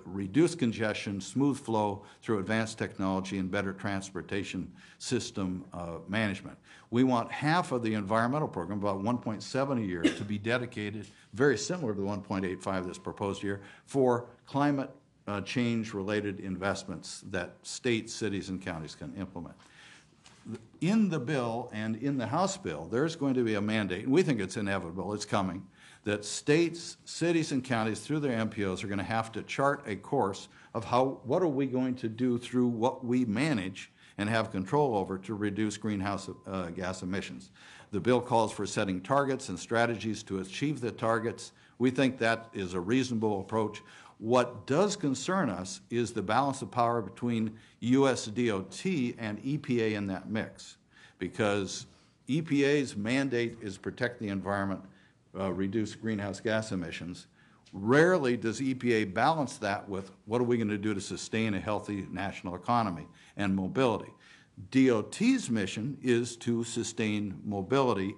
reduce congestion, smooth flow through advanced technology and better transportation system management. We want half of the environmental program, about 1.7 a year, to be dedicated, very similar to the 1.85 that's proposed here, for climate change-related investments that states, cities, and counties can implement. in the bill and in the House bill, there's going to be a mandate, and we think it's inevitable, it's coming, that states, cities, and counties through their MPOs are going to have to chart a course of what are we going to do through what we manage and have control over to reduce greenhouse gas emissions. The bill calls for setting targets and strategies to achieve the targets. We think that is a reasonable approach. What does concern us is the balance of power between U.S. DOT and EPA in that mix, because EPA's mandate is protect the environment, reduce greenhouse gas emissions. Rarely does EPA balance that with what are we going to do to sustain a healthy national economy and mobility. DOT's mission is to sustain mobility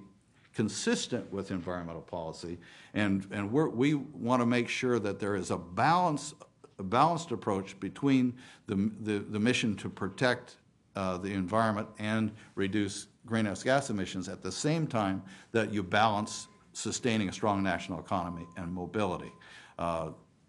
consistent with environmental policy, and we want to make sure that there is a balanced approach between the mission to protect the environment and reduce greenhouse gas emissions at the same time that you balance sustaining a strong national economy and mobility.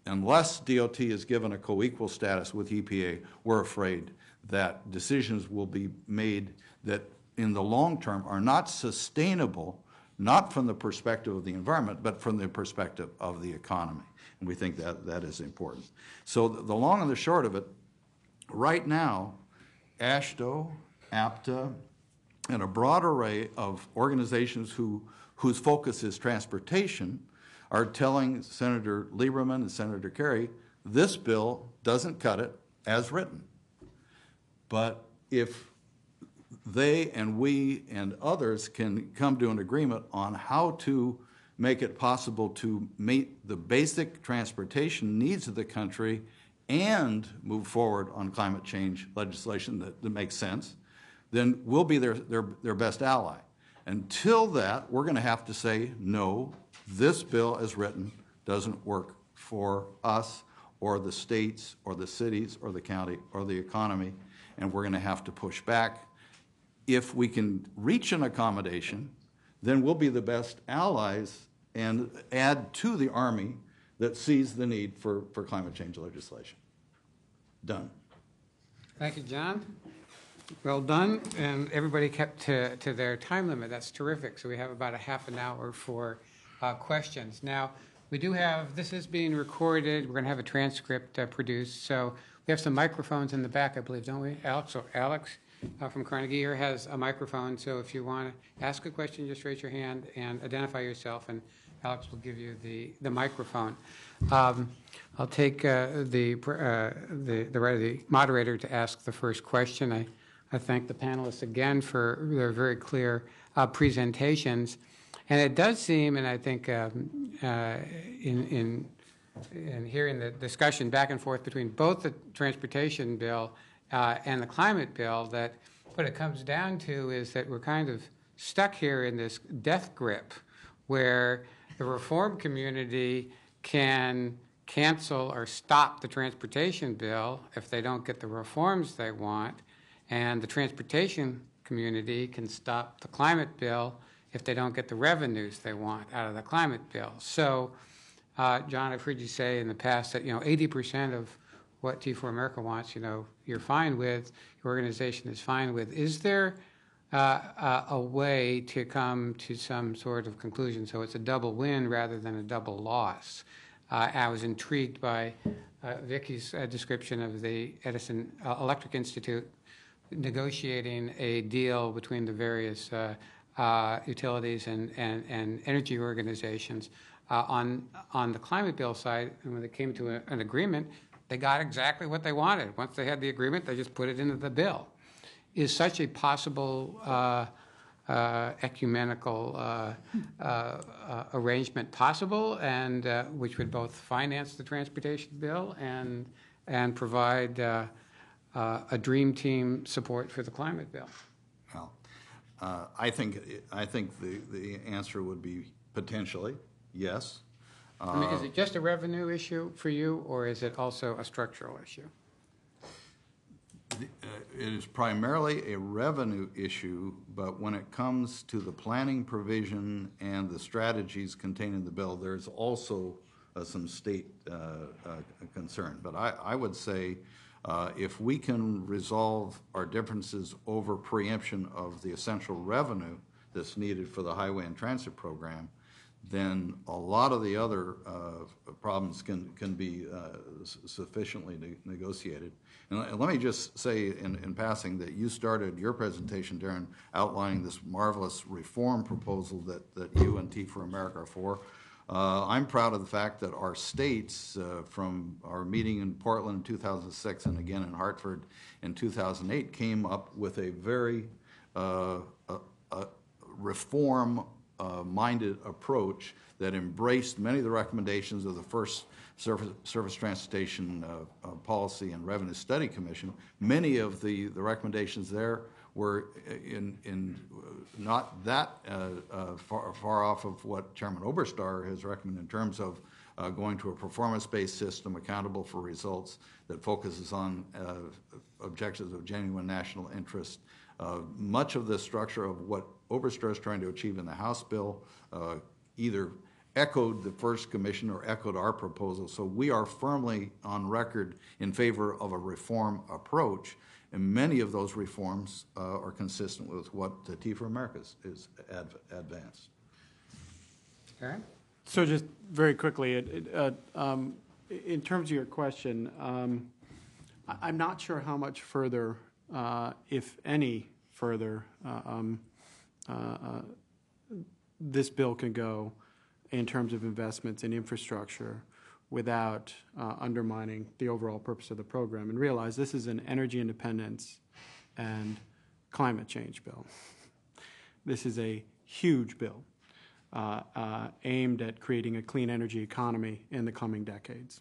Unless DOT is given a co-equal status with EPA, we're afraid that decisions will be made that in the long term are not sustainable, not from the perspective of the environment, but from the perspective of the economy. And we think that is important. So the long and the short of it, right now, AASHTO, APTA, and a broad array of organizations whose focus is transportation are telling Senator Lieberman and Senator Kerry, this bill doesn't cut it as written. But if they and we and others can come to an agreement on how to make it possible to meet the basic transportation needs of the country and move forward on climate change legislation that makes sense, then we'll be their best ally. Until that, we're going to have to say, no, this bill as written doesn't work for us or the states or the cities or the county or the economy, and we're going to have to push back. If we can reach an accommodation, then we'll be the best allies and add to the army that sees the need for climate change legislation. Done. Thank you, John. Well done, and everybody kept to their time limit. That's terrific. So we have about a half an hour for questions. Now, we do have, this is being recorded. We're going to have a transcript produced. So we have some microphones in the back, I believe, don't we? Alex from Carnegie here has a microphone. So if you want to ask a question, just raise your hand and identify yourself, and Alex will give you the microphone. I'll take the right of the moderator to ask the first question. I thank the panelists again for their very clear presentations. And it does seem, and I think in hearing the discussion back and forth between both the transportation bill and the climate bill, that what it comes down to is that we're kind of stuck here in this death grip where the reform community can cancel or stop the transportation bill if they don't get the reforms they want, and the transportation community can stop the climate bill if they don't get the revenues they want out of the climate bill. So, John, I've heard you say in the past that 80% of what T4 America wants, you're fine with, your organization is fine with. Is there a way to come to some sort of conclusion so it's a double win rather than a double loss? I was intrigued by Vicky's description of the Edison Electric Institute negotiating a deal between the various utilities and energy organizations on the climate bill side. And when they came to an agreement, they got exactly what they wanted. Once they had the agreement, they just put it into the bill. Is such a possible ecumenical arrangement possible, and which would both finance the transportation bill and provide a dream team support for the climate bill? Well, I think the answer would be potentially yes. I mean, is it just a revenue issue for you, or is it also a structural issue? It is primarily a revenue issue, but when it comes to the planning provision and the strategies contained in the bill, there's also some state concern. But I would say If we can resolve our differences over preemption of the essential revenue that's needed for the highway and transit program, then a lot of the other problems can be sufficiently negotiated. And let me just say in passing that you started your presentation, Darren, outlining this marvelous reform proposal that you and Tea for America are for. I'm proud of the fact that our states, from our meeting in Portland in 2006 and again in Hartford in 2008, came up with a very reform-minded approach that embraced many of the recommendations of the first Surface Transportation Policy and Revenue Study Commission. Many of the recommendations there were in not that far off of what Chairman Oberstar has recommended in terms of going to a performance-based system accountable for results that focuses on objectives of genuine national interest. Much of the structure of what Oberstar is trying to achieve in the House bill either echoed the first commission or echoed our proposal. So we are firmly on record in favor of a reform approach, and many of those reforms are consistent with what the Tea for America is advanced. Okay. So just very quickly, in terms of your question, I'm not sure how much further, if any further, this bill can go in terms of investments in infrastructure without undermining the overall purpose of the program. And realize this is an energy independence and climate change bill. This is a huge bill aimed at creating a clean energy economy in the coming decades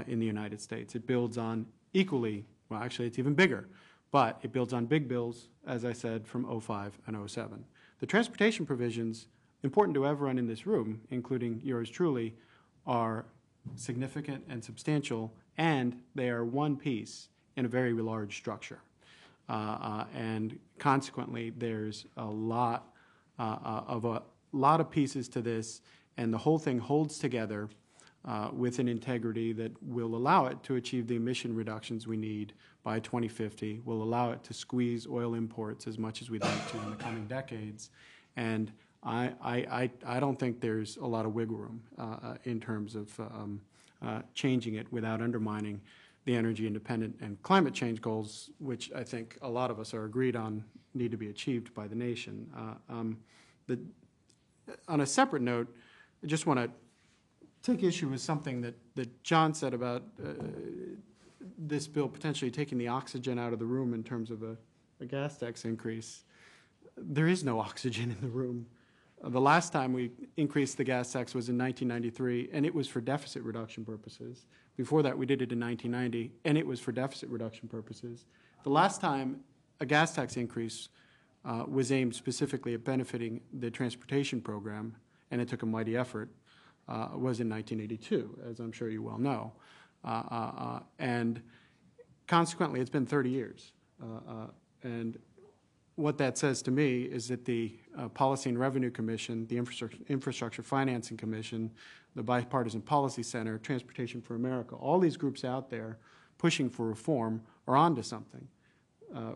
in the United States. It builds on equally, well, actually it's even bigger, but it builds on big bills, as I said, from '05 and '07. The transportation provisions, important to everyone in this room, including yours truly, are significant and substantial, and they are one piece in a very large structure. And consequently, there's a lot of pieces to this, and the whole thing holds together with an integrity that will allow it to achieve the emission reductions we need by 2050, will allow it to squeeze oil imports as much as we'd like to in the coming decades. And I don't think there's a lot of wiggle room in terms of changing it without undermining the energy independent and climate change goals, which I think a lot of us are agreed on need to be achieved by the nation. On a separate note, I just want to take issue with something that John said about this bill potentially taking the oxygen out of the room in terms of a gas tax increase. There is no oxygen in the room. The last time we increased the gas tax was in 1993, and it was for deficit reduction purposes. Before that, we did it in 1990, and it was for deficit reduction purposes. The last time a gas tax increase was aimed specifically at benefiting the transportation program, and it took a mighty effort, was in 1982, as I'm sure you well know. And consequently, it's been 30 years. And what that says to me is that the Policy and Revenue Commission, the Infrastructure Financing Commission, the Bipartisan Policy Center, Transportation for America, all these groups out there pushing for reform are onto something.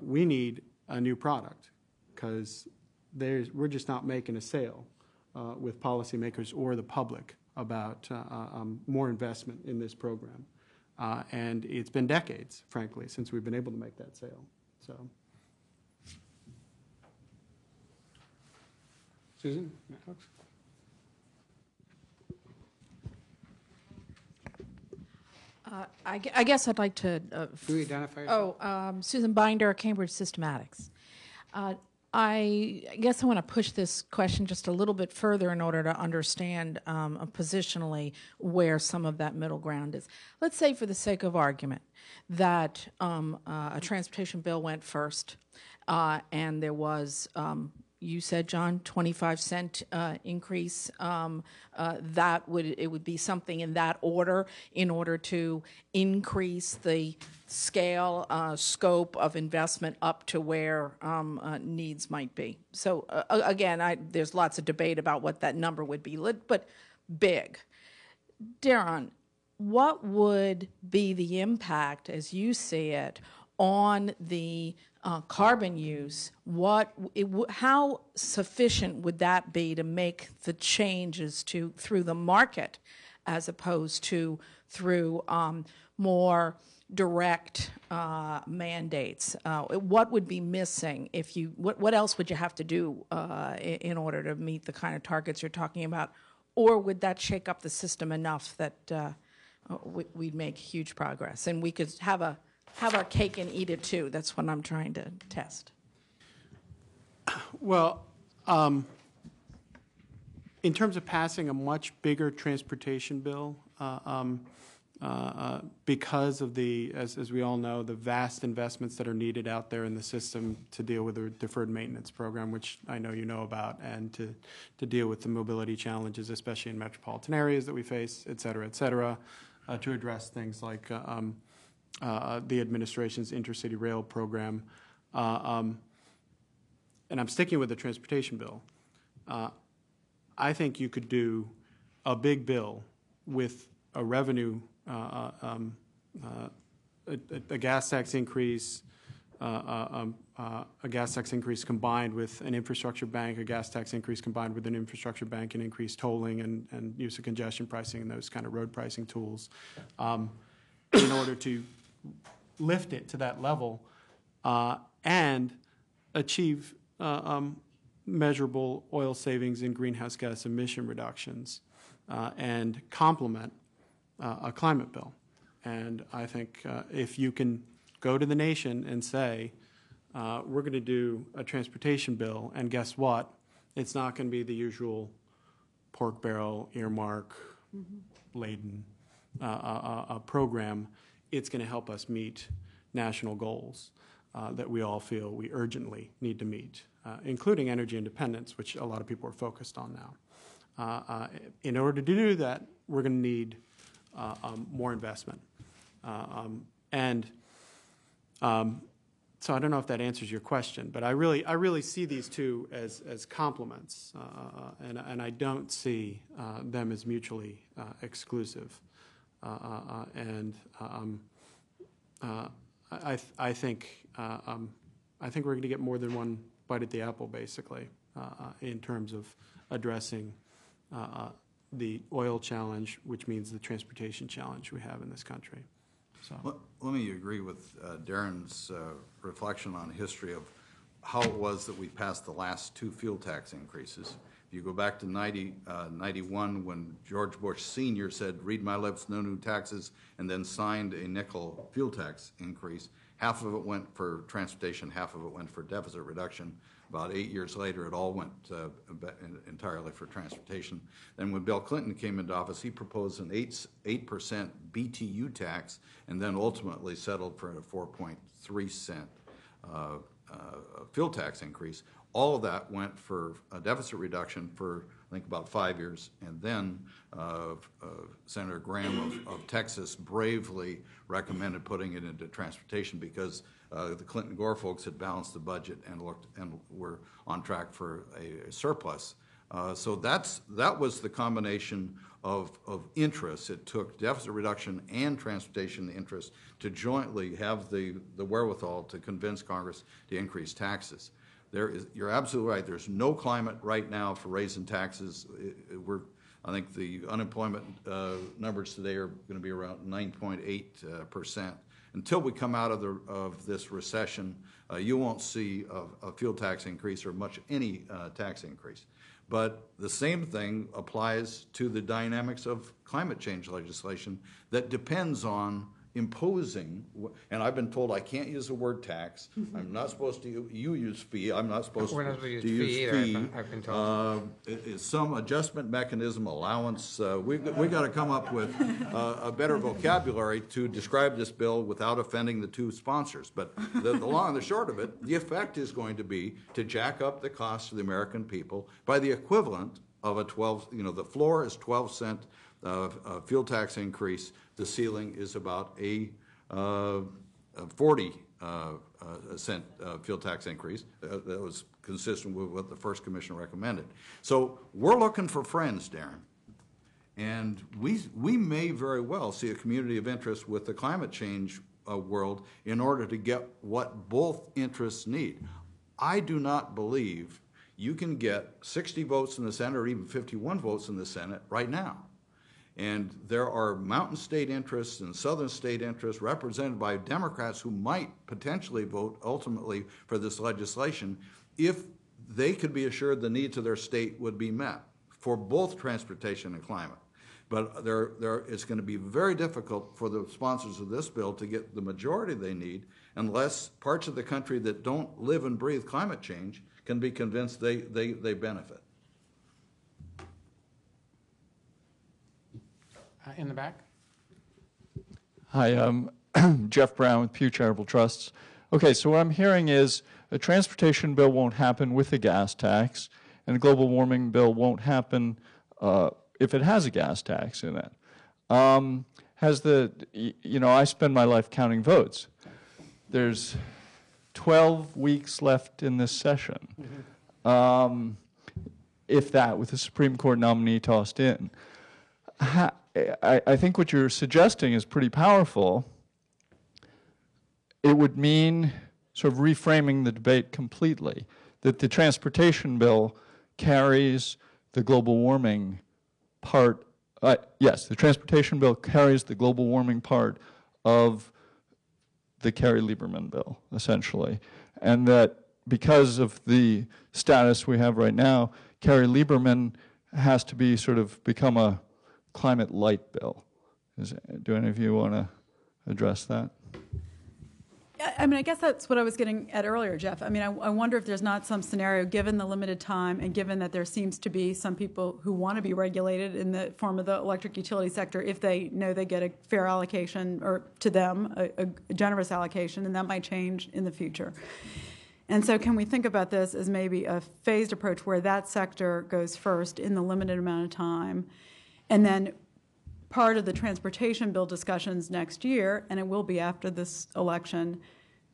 We need a new product because we're just not making a sale with policymakers or the public about more investment in this program. And it's been decades, frankly, since we've been able to make that sale. So. Susan? I guess I'd like to... Do you identify yourself? Susan Binder, Cambridge Systematics. I guess I want to push this question just a little bit further in order to understand positionally where some of that middle ground is. Let's say, for the sake of argument, that a transportation bill went first, and there was... you said, John, 25-cent increase. It would be something in that order in order to increase the scale, scope of investment up to where needs might be. So again, there's lots of debate about what that number would be, but big. Darren, what would be the impact, as you see it, on the carbon use? How sufficient would that be to make the changes through the market, as opposed to through more direct mandates? What would be missing if you? What else would you have to do in order to meet the kind of targets you're talking about? Or would that shake up the system enough that we'd make huge progress and we could have our cake and eat it too? That's what I'm trying to test. Well, in terms of passing a much bigger transportation bill, because of as we all know, the vast investments that are needed out there in the system to deal with the deferred maintenance program, which I know you know about, and to deal with the mobility challenges, especially in metropolitan areas that we face, et cetera, to address things like the administration's intercity rail program. And I'm sticking with the transportation bill. I think you could do a big bill with a revenue, a gas tax increase, a gas tax increase combined with an infrastructure bank, a gas tax increase combined with an infrastructure bank, and increased tolling and use of congestion pricing and those kind of road pricing tools, in order to lift it to that level and achieve measurable oil savings and greenhouse gas emission reductions and complement a climate bill. And I think if you can go to the nation and say, we're going to do a transportation bill, and guess what? It's not going to be the usual pork barrel, earmark, laden program. It's going to help us meet national goals that we all feel we urgently need to meet, including energy independence, which a lot of people are focused on now. In order to do that, we're going to need more investment. So I don't know if that answers your question, but I really see these two as complements, and I don't see them as mutually exclusive. I think we're going to get more than one bite at the apple, basically, in terms of addressing the oil challenge, which means the transportation challenge we have in this country. So. Let me agree with Darren's reflection on history of how it was that we passed the last two fuel tax increases. If you go back to 91, when George Bush Sr. said, "Read my lips, no new taxes," and then signed a nickel fuel tax increase, half of it went for transportation, half of it went for deficit reduction. About 8 years later, it all went entirely for transportation. Then when Bill Clinton came into office, he proposed an 8% BTU tax, and then ultimately settled for a 4.3 cent fuel tax increase. All of that went for a deficit reduction for, I think, about 5 years. And then Senator Graham of Texas bravely recommended putting it into transportation because the Clinton-Gore folks had balanced the budget and were on track for a surplus. So that was the combination of interests. It took deficit reduction and transportation interest to jointly have the wherewithal to convince Congress to increase taxes. You're absolutely right. There's no climate right now for raising taxes. I think the unemployment numbers today are going to be around 9.8%. Until we come out of this recession, you won't see a fuel tax increase or any tax increase. But the same thing applies to the dynamics of climate change legislation that depends on imposing, and I've been told I can't use the word tax. I'm not supposed to. You use fee. I'm not supposed to use fee. I've been told. Some adjustment mechanism, allowance. We've got to come up with a better vocabulary to describe this bill without offending the two sponsors. But the long and the short of it, the effect is going to be to jack up the cost of the American people by the equivalent of a 12. The floor is 12-cent fuel tax increase. The ceiling is about a 40-cent fuel tax increase. That was consistent with what the first commission recommended. So we're looking for friends, Darren. And we may very well see a community of interest with the climate change world in order to get what both interests need. I do not believe you can get 60 votes in the Senate or even 51 votes in the Senate right now. And there are mountain state interests and southern state interests represented by Democrats who might potentially vote ultimately for this legislation if they could be assured the needs of their state would be met for both transportation and climate. But it's going to be very difficult for the sponsors of this bill to get the majority they need unless parts of the country that don't live and breathe climate change can be convinced they benefit. In the back? Hi, I'm Jeff Brown with Pew Charitable Trusts. Okay, so what I'm hearing is a transportation bill won't happen with a gas tax, and a global warming bill won't happen if it has a gas tax in it. I spend my life counting votes. There's 12 weeks left in this session, if that, with the Supreme Court nominee tossed in. I think what you're suggesting is pretty powerful. It would mean sort of reframing the debate completely, that the transportation bill carries the global warming part. Yes, the transportation bill carries the global warming part of the Kerry-Lieberman bill, essentially. And that because of the status we have right now, Kerry-Lieberman has to be sort of become a climate light bill. Do any of you want to address that? I mean, I guess that's what I was getting at earlier, Jeff. I mean, I wonder if there's not some scenario, given the limited time and given that there seems to be some people who want to be regulated in the form of the electric utility sector if they know they get a fair allocation, or to them, a generous allocation, and that might change in the future. And so can we think about this as maybe a phased approach where that sector goes first in the limited amount of time, and then part of the transportation bill discussions next year, and it will be after this election,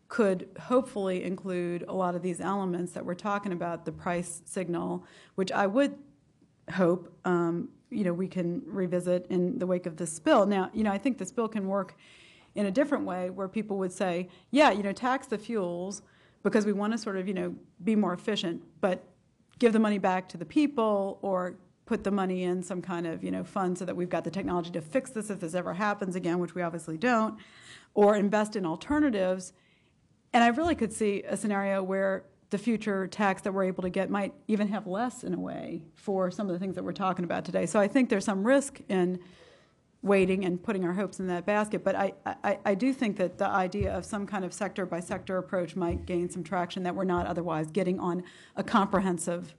could hopefully include a lot of these elements that we're talking about, the price signal, which I would hope we can revisit in the wake of this bill. Now, I think this bill can work in a different way where people would say, yeah, tax the fuels because we want to sort of, be more efficient, but give the money back to the people, or put the money in some kind of, fund so that we've got the technology to fix this if this ever happens again, which we obviously don't, or invest in alternatives. And I really could see a scenario where the future tax that we're able to get might even have less, in a way, for some of the things that we're talking about today. So I think there's some risk in waiting and putting our hopes in that basket. But I do think that the idea of some kind of sector-by-sector approach might gain some traction that we're not otherwise getting on a comprehensive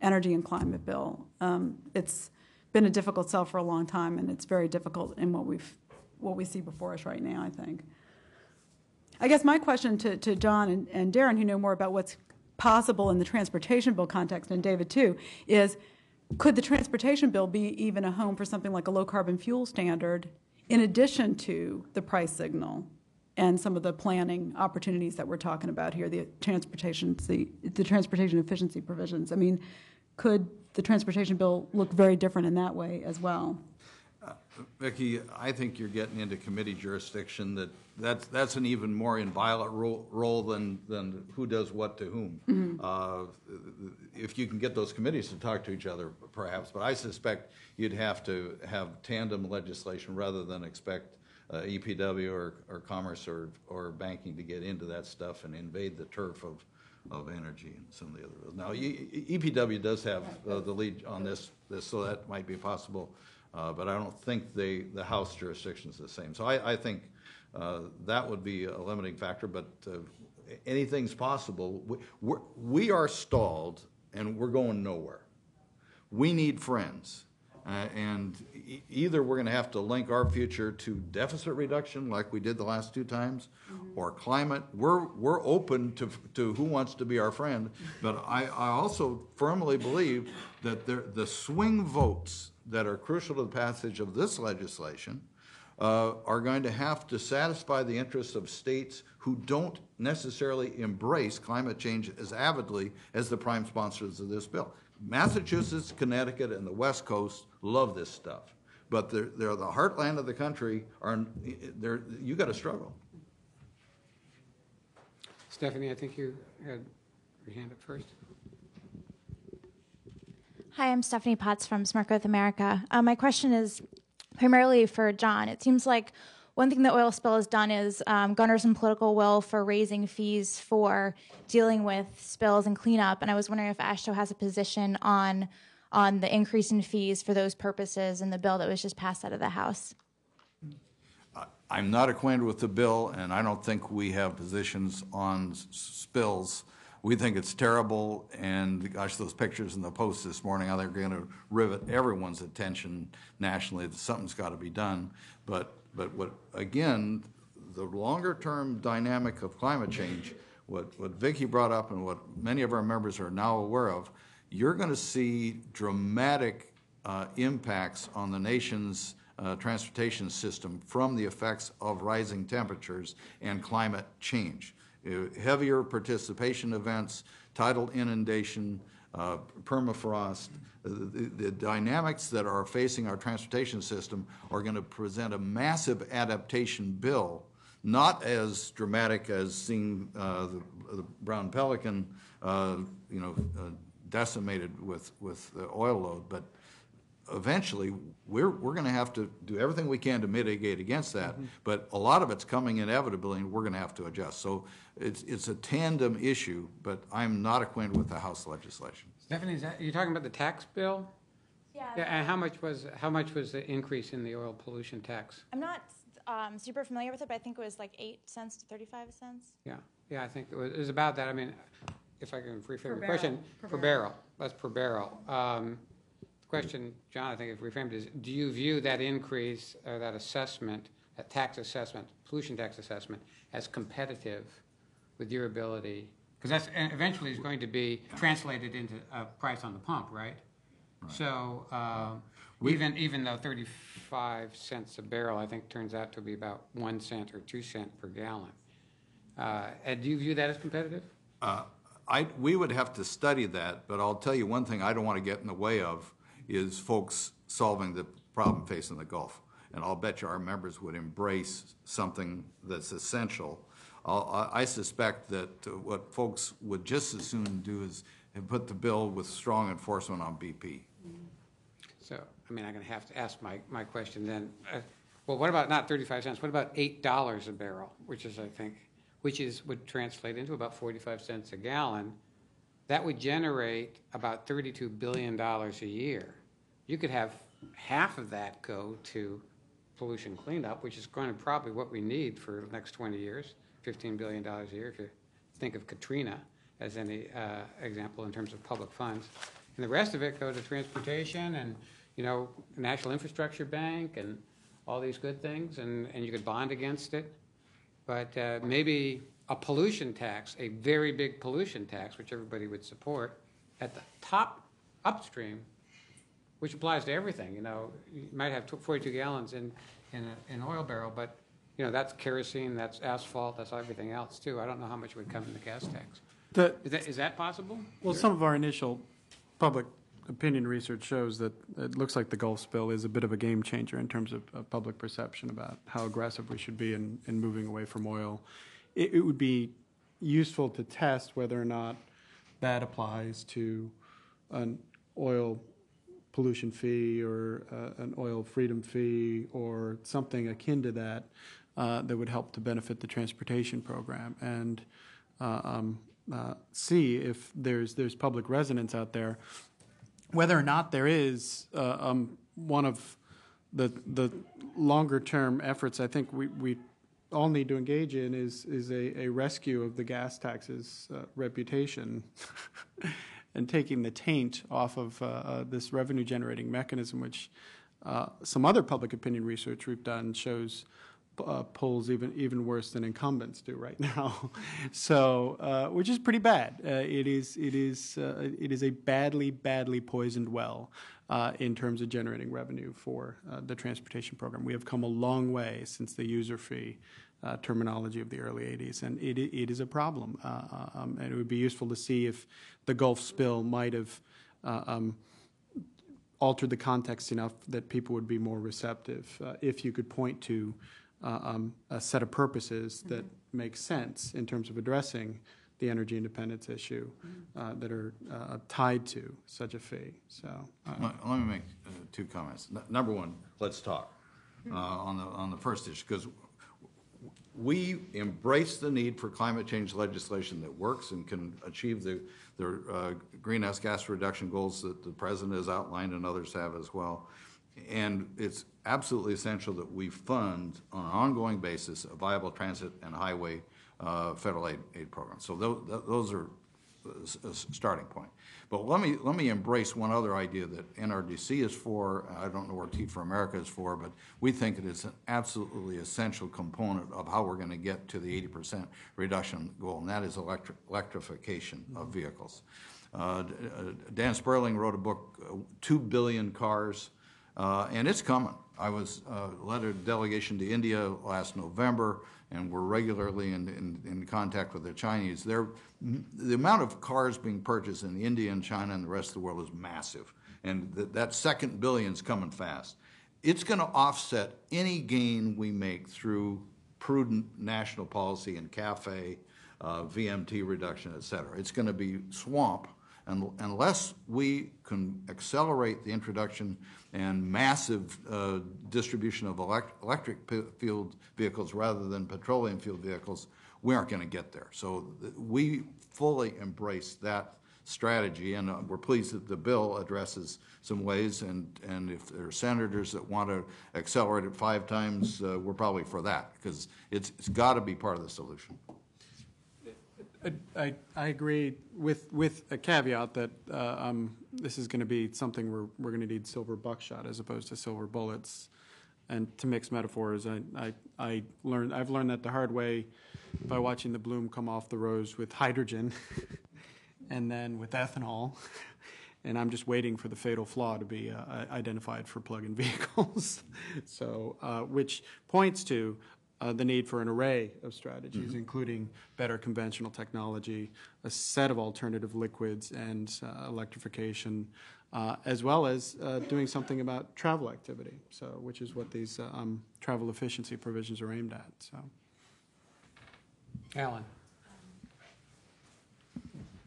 energy and climate bill. It's been a difficult sell for a long time, and it's very difficult in what we see before us right now, I think. I guess my question to John and Darren, who know more about what's possible in the transportation bill context, and David too, is could the transportation bill be even a home for something like a low-carbon fuel standard in addition to the price signal and some of the planning opportunities that we're talking about here, the transportation efficiency provisions? I mean, could the transportation bill look very different in that way as well? Vicki, I think you're getting into committee jurisdiction that's an even more inviolate role than who does what to whom. Mm-hmm. If you can get those committees to talk to each other, perhaps, but I suspect you'd have to have tandem legislation rather than expect EPW or Commerce or Banking to get into that stuff and invade the turf of energy and some of the other bills. Now, EPW does have the lead on this, so that might be possible. But I don't think the House jurisdiction is the same. So I think that would be a limiting factor, but anything's possible. We are stalled, and we're going nowhere. We need friends. And either we're going to have to link our future to deficit reduction like we did the last two times, or climate. We're open to who wants to be our friend, but I also firmly believe that the swing votes that are crucial to the passage of this legislation are going to have to satisfy the interests of states who don't necessarily embrace climate change as avidly as the prime sponsors of this bill. Massachusetts, Connecticut, and the West Coast love this stuff. but they're the heartland of the country. You got to struggle. Stephanie, I think you had your hand up first. Hi, I'm Stephanie Potts from Smart Growth America. My question is primarily for John. It seems like one thing the oil spill has done is garner some political will for raising fees for dealing with spills and cleanup. And I was wondering if AASHTO has a position on the increase in fees for those purposes in the bill that was just passed out of the House. I'm not acquainted with the bill, and I don't think we have positions on spills. We think it's terrible, and gosh, those pictures in the Post this morning, how they're going to rivet everyone's attention nationally that something's got to be done. But what, again, the longer-term dynamic of climate change, what Vicki brought up and what many of our members are now aware of, you're going to see dramatic impacts on the nation's transportation system from the effects of rising temperatures and climate change. Heavier participation events, tidal inundation, permafrost, the dynamics that are facing our transportation system are going to present a massive adaptation bill, not as dramatic as seeing the brown pelican, decimated with the oil load, but eventually we're going to have to do everything we can to mitigate against that, but a lot of it's coming inevitably, and we're going to have to adjust. So it's a tandem issue, but I'm not acquainted with the House legislation. Stephanie, you're talking about the tax bill? Yeah. And how much was the increase in the oil pollution tax? I'm not super familiar with it, but I think it was like 8 cents to 35 cents. Yeah, I think it was about that. I mean, if I can rephrase the question, Per per barrel. That's per barrel. Question, John, I think if reframed is, do you view that increase or that assessment, that tax assessment, pollution tax assessment, as competitive with your ability? Because that's eventually is going to be translated into a price on the pump, right? So even though 35 cents a barrel, I think turns out to be about 1 cent or 2 cents per gallon. And do you view that as competitive? We would have to study that, but I'll tell you one thing I don't want to get in the way of is folks solving the problem facing the Gulf. And I'll bet you our members would embrace something that's essential. I suspect that what folks would just as soon do is put the bill with strong enforcement on BP. So, I mean, I'm going to have to ask my question then. Well, what about not 35 cents? What about $8 a barrel, which would translate into about 45 cents a gallon? That would generate about $32 billion a year. You could have half of that go to pollution cleanup, which is going to probably what we need for the next 20 years, $15 billion a year, if you think of Katrina as any example in terms of public funds. And the rest of it go to transportation and, National Infrastructure Bank and all these good things, and you could bond against it. But maybe a pollution tax, a very big pollution tax, which everybody would support, at the top upstream, which applies to everything. You might have 42 gallons in an oil barrel, but that's kerosene, that's asphalt, that's everything else too. I don't know how much would come in the gas tax. Is that possible? Well, some of our initial public opinion research shows that it looks like the Gulf spill is a bit of a game changer in terms of public perception about how aggressive we should be in moving away from oil. It would be useful to test whether or not that applies to an oil pollution fee or an oil freedom fee or something akin to that that would help to benefit the transportation program, and see if there's public resonance out there. Whether or not there is, one of the longer term efforts I think we all need to engage in is a rescue of the gas tax's reputation and taking the taint off of this revenue generating mechanism, which some other public opinion research we've done shows polls even worse than incumbents do right now. So, which is pretty bad. It is a badly poisoned well in terms of generating revenue for the transportation program. We have come a long way since the user fee terminology of the early 80s, and it is a problem. And it would be useful to see if the Gulf spill might have altered the context enough that people would be more receptive if you could point to a set of purposes that make sense in terms of addressing the energy independence issue that are tied to such a fee. So let me make two comments. Number one, let's talk on the first issue, because we embrace the need for climate change legislation that works and can achieve the greenhouse gas reduction goals that the President has outlined and others have as well. And it's absolutely essential that we fund on an ongoing basis a viable transit and highway federal aid program. So those are a starting point. But let me embrace one other idea that NRDC is for. I don't know what Teat for America is for, but we think it is an absolutely essential component of how we're going to get to the 80% reduction goal, and that is electrification of vehicles. Dan Sperling wrote a book, 2 billion cars, and it's coming. I was led a delegation to India last November, and we're regularly in contact with the Chinese. The amount of cars being purchased in India and China and the rest of the world is massive, and that second billion's coming fast. It's going to offset any gain we make through prudent national policy and CAFE, VMT reduction, et cetera. It's going to be swamp unless we can accelerate the introduction and massive distribution of electric fueled vehicles rather than petroleum fueled vehicles. We aren't going to get there. So we fully embrace that strategy, and we're pleased that the bill addresses some ways, and if there are senators that want to accelerate it 5 times, we're probably for that, because it's got to be part of the solution. I agree with a caveat that this is going to be something we're going to need silver buckshot as opposed to silver bullets. And to mix metaphors, I've learned that the hard way by watching the bloom come off the rose with hydrogen and then with ethanol. And I'm just waiting for the fatal flaw to be identified for plug-in vehicles. So, which points to the need for an array of strategies, including better conventional technology, a set of alternative liquids, and electrification, as well as doing something about travel activity, so which is what these travel efficiency provisions are aimed at. So, Alan.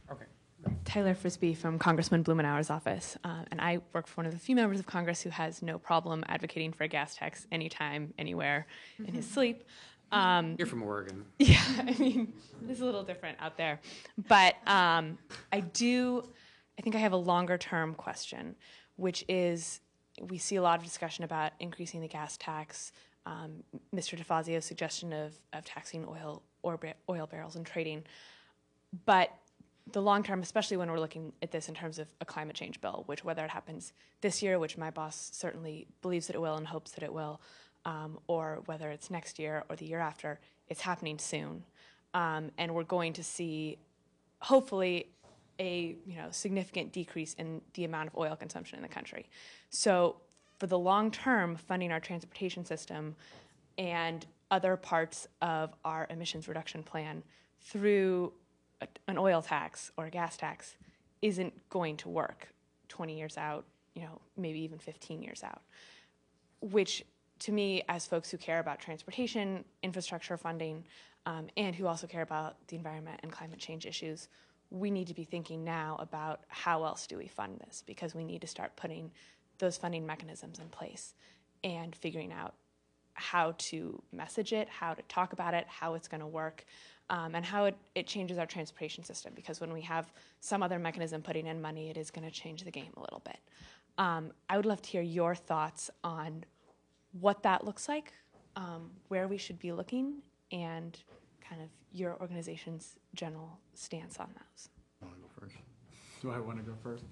Okay. Tyler Frisbee from Congressman Blumenauer's office, and I work for one of the few members of Congress who has no problem advocating for a gas tax anytime, anywhere, in his sleep. You're from Oregon. Yeah, I mean, it's a little different out there. But I think I have a longer-term question, which is we see a lot of discussion about increasing the gas tax, Mr. DeFazio's suggestion of taxing oil barrels and trading. But the long term, especially when we're looking at this in terms of a climate change bill, which whether it happens this year, which my boss certainly believes that it will and hopes that it will, or whether it's next year or the year after, it's happening soon. And we're going to see, hopefully, a significant decrease in the amount of oil consumption in the country. So for the long term, funding our transportation system and other parts of our emissions reduction plan through an oil tax or a gas tax isn't going to work 20 years out, maybe even 15 years out, which to me, as folks who care about transportation, infrastructure funding, and who also care about the environment and climate change issues, we need to be thinking now about how else do we fund this, because we need to start putting those funding mechanisms in place and figuring out how to message it, how to talk about it, how it's going to work, and how it changes our transportation system, because when we have some other mechanism putting in money, it is going to change the game a little bit. I would love to hear your thoughts on what that looks like, where we should be looking, and kind of your organization's general stance on those. Want to go first? do I want to go first?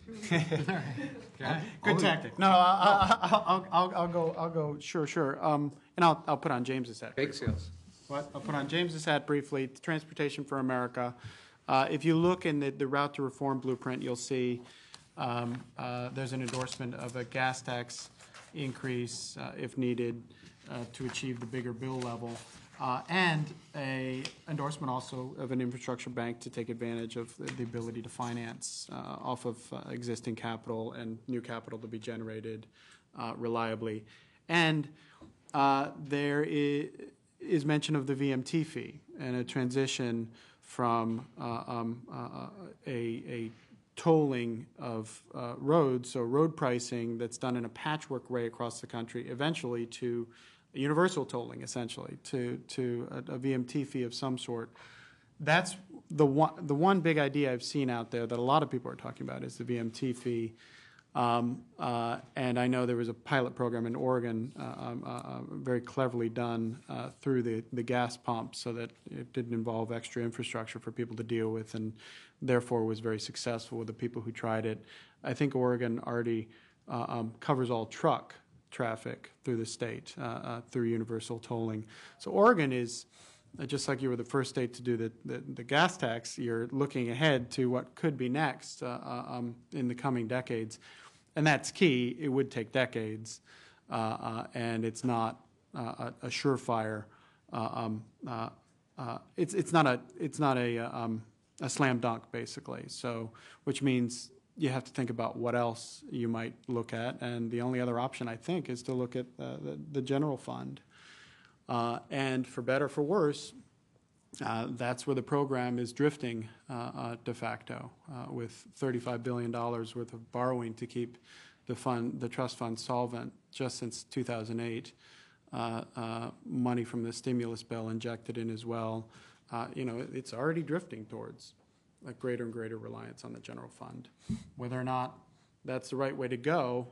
Good tactic. No, I'll go. Sure. And I'll put on James's hat. Bake sales. What? I'll put on James's hat briefly. Transportation for America. If you look in the Route to Reform blueprint, you'll see there's an endorsement of a gas tax increase if needed to achieve the bigger bill level. and a endorsement also of an infrastructure bank to take advantage of the ability to finance off of existing capital and new capital to be generated reliably. And there is mention of the VMT fee and a transition from a tolling of roads, so road pricing that's done in a patchwork way across the country, eventually to universal tolling, essentially, to a VMT fee of some sort. That's the one big idea I've seen out there that a lot of people are talking about is the VMT fee. And I know there was a pilot program in Oregon, very cleverly done through the gas pump, so that it didn't involve extra infrastructure for people to deal with, and therefore was very successful with the people who tried it. I think Oregon already covers all truck traffic through the state through universal tolling. So Oregon is, just like you were the first state to do the gas tax, you're looking ahead to what could be next in the coming decades. And that's key. It would take decades, and it's not a surefire. It's not a slam dunk, basically. So, which means you have to think about what else you might look at, and the only other option, I think, is to look at the general fund. And for better or for worse, that's where the program is drifting de facto, with $35 billion worth of borrowing to keep the trust fund solvent just since 2008. Money from the stimulus bill injected in as well. It's already drifting towards a greater and greater reliance on the general fund. Whether or not that's the right way to go,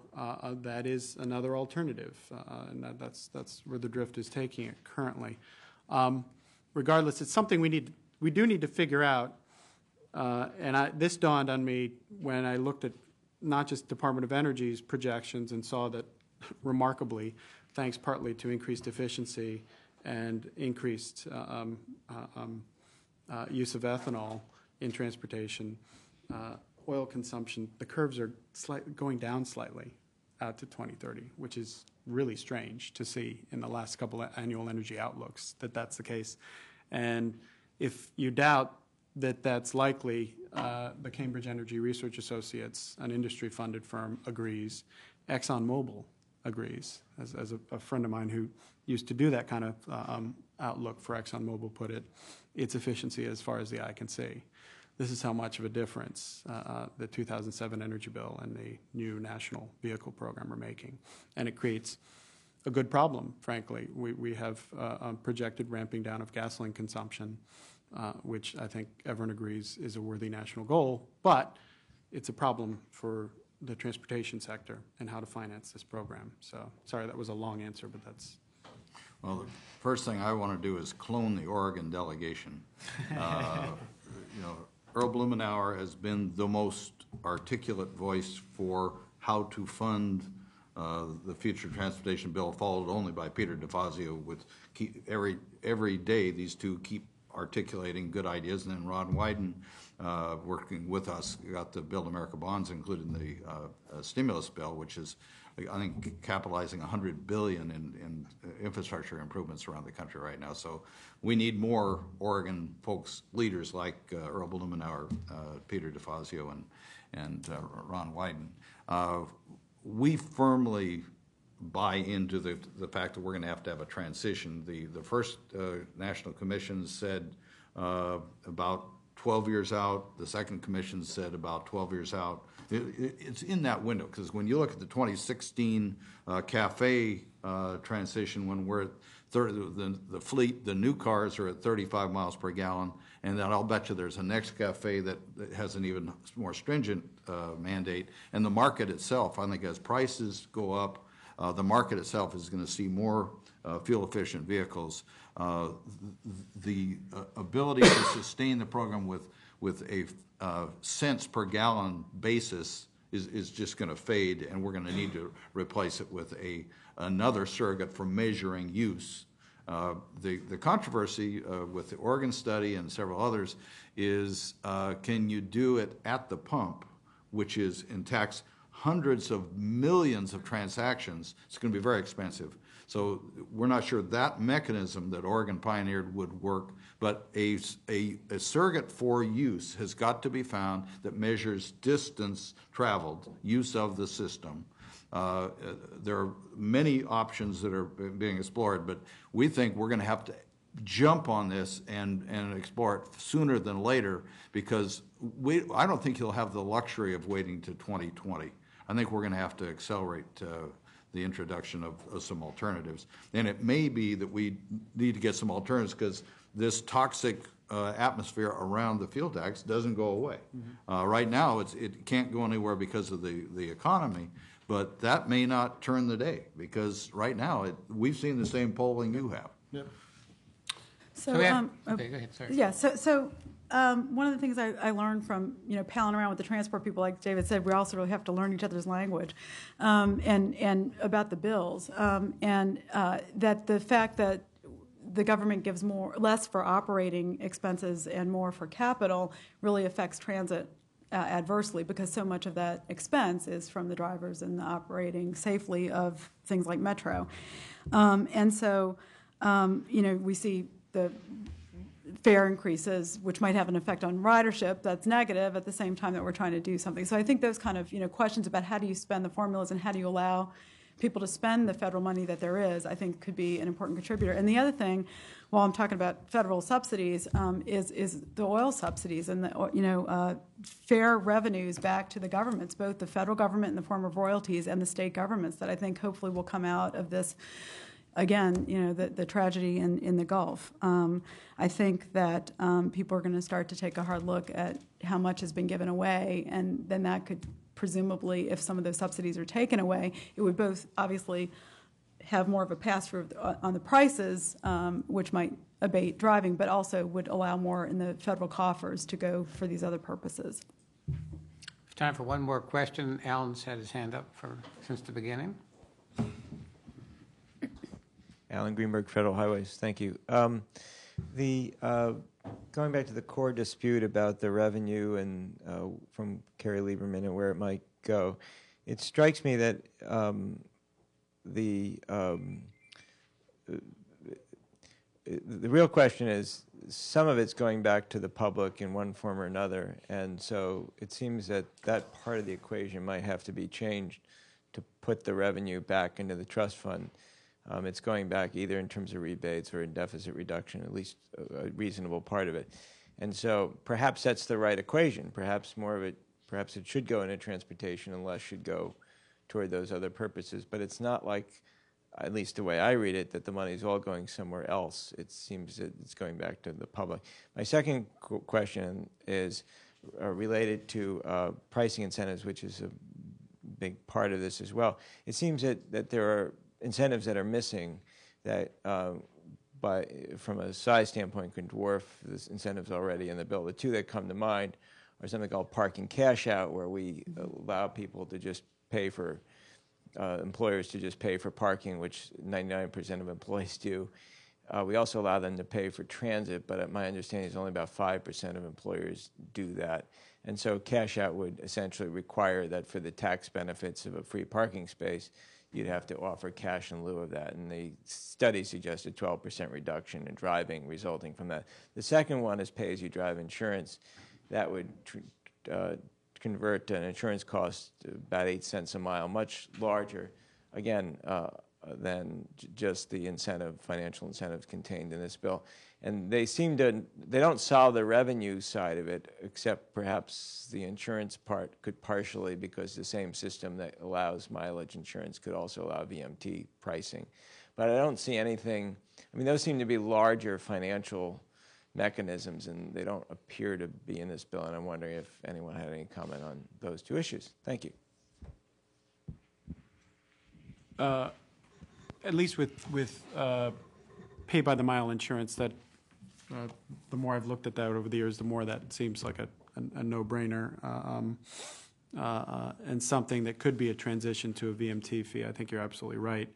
that is another alternative, and that's where the drift is taking it currently. Regardless, it's something we do need to figure out, and this dawned on me when I looked at not just Department of Energy's projections and saw that, remarkably, thanks partly to increased efficiency and increased use of ethanol in transportation, oil consumption, the curves are going down slightly out to 2030, which is really strange to see in the last couple of annual energy outlooks that that's the case. And if you doubt that that's likely, the Cambridge Energy Research Associates, an industry-funded firm, agrees. ExxonMobil agrees, as a friend of mine who used to do that kind of outlook for ExxonMobil put it, its efficiency as far as the eye can see. This is how much of a difference the 2007 energy bill and the new national vehicle program are making. And it creates a good problem, frankly. We have projected ramping down of gasoline consumption, which I think everyone agrees is a worthy national goal, but it's a problem for the transportation sector and how to finance this program. So, sorry, that was a long answer, but that's... Well, the first thing I want to do is clone the Oregon delegation. Earl Blumenauer has been the most articulate voice for how to fund the future transportation bill, followed only by Peter DeFazio. With every day, these two keep articulating good ideas, and then Ron Wyden, working with us, got the Build America bonds, including the stimulus bill, which is, I think, capitalizing $100 billion in infrastructure improvements around the country right now. So we need more Oregon folks, leaders like Earl Blumenauer, Peter DeFazio, and Ron Wyden. We firmly buy into the fact that we're going to have a transition. The first National Commission said about 12 years out. The second commission said about 12 years out. It's in that window, because when you look at the 2016 CAFE transition, when we're at the fleet, the new cars are at 35 miles per gallon, and then I'll bet you there's a next CAFE that has an even more stringent mandate. And the market itself, I think, as prices go up, the market itself is going to see more fuel-efficient vehicles. The ability to sustain the program with a cents per gallon basis is just going to fade, and we're going to need to replace it with another surrogate for measuring use. The controversy with the Oregon study and several others is, can you do it at the pump, which is in tax hundreds of millions of transactions? It's going to be very expensive. So we're not sure that mechanism that Oregon pioneered would work, but a surrogate for use has got to be found that measures distance traveled, use of the system. There are many options that are being explored, but we think we're going to have to jump on this and explore it sooner than later, because I don't think you'll have the luxury of waiting to 2020. I think we're going to have to accelerate the introduction of some alternatives. And it may be that we need to get some alternatives because this toxic atmosphere around the fuel tax doesn't go away. Right now, it can't go anywhere because of the economy, but that may not turn the day, because right now we've seen the same polling you have. Yep. So, Okay, go ahead, sorry. yeah, so one of the things I learned from, palling around with the transport people, like David said, we also really have to learn each other's language, and about the bills, and that the fact that the government gives less for operating expenses and more for capital really affects transit adversely, because so much of that expense is from the drivers and the operating safely of things like Metro. And so, we see the fare increases, which might have an effect on ridership that's negative at the same time that we're trying to do something. So I think those kind of questions about how do you spend the formulas and how do you allow people to spend the federal money that there is, I think could be an important contributor. And the other thing, while I'm talking about federal subsidies, is the oil subsidies and the fair revenues back to the governments, both the federal government in the form of royalties and the state governments, that I think hopefully will come out of this. Again, the tragedy in the Gulf. I think that people are going to start to take a hard look at how much has been given away, and then that could presumably, if some of those subsidies are taken away, it would both obviously have more of a pass-through on the prices, which might abate driving, but also would allow more in the federal coffers to go for these other purposes. Time for one more question. Alan's had his hand up since the beginning. Alan Greenberg, Federal Highways. Thank you. Going back to the core dispute about the revenue and from Kerry-Lieberman and where it might go, it strikes me that the real question is some of it's going back to the public in one form or another, and so it seems that that part of the equation might have to be changed to put the revenue back into the trust fund. It's going back either in terms of rebates or in deficit reduction, at least a reasonable part of it. And so perhaps that's the right equation. Perhaps it should go into transportation and less should go toward those other purposes. But it's not like, at least the way I read it, that the money is all going somewhere else. It seems that it's going back to the public. My second question is related to pricing incentives, which is a big part of this as well. It seems that there are incentives that are missing that, from a size standpoint, can dwarf the incentives already in the bill. The two that come to mind are something called parking cash out, where we allow people to just pay for, employers to just pay for parking, which 99% of employees do. We also allow them to pay for transit, but my understanding is only about 5% of employers do that. And so cash out would essentially require that for the tax benefits of a free parking space, you'd have to offer cash in lieu of that. And the study suggested 12% reduction in driving resulting from that. The second one is pay-as-you-drive insurance. That would convert an insurance cost to about 8 cents a mile, much larger, again, than just the financial incentives contained in this bill. And they don't solve the revenue side of it, except perhaps the insurance part could partially, because the same system that allows mileage insurance could also allow VMT pricing. But I don't see anything, those seem to be larger financial mechanisms, and they don't appear to be in this bill, and I'm wondering if anyone had any comment on those two issues. Thank you. At least with pay-by-the-mile insurance, that the more I've looked at that over the years, the more that seems like a no-brainer and something that could be a transition to a VMT fee. I think you're absolutely right.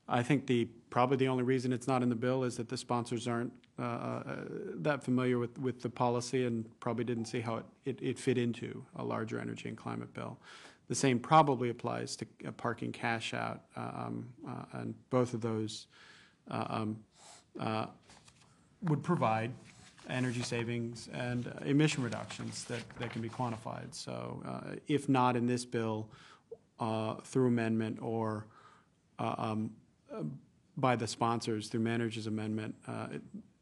I think probably the only reason it's not in the bill is that the sponsors aren't that familiar with the policy and probably didn't see how it fit into a larger energy and climate bill. The same probably applies to parking cash out, and both of those would provide energy savings and emission reductions that can be quantified. So if not in this bill, through amendment or by the sponsors through manager's amendment,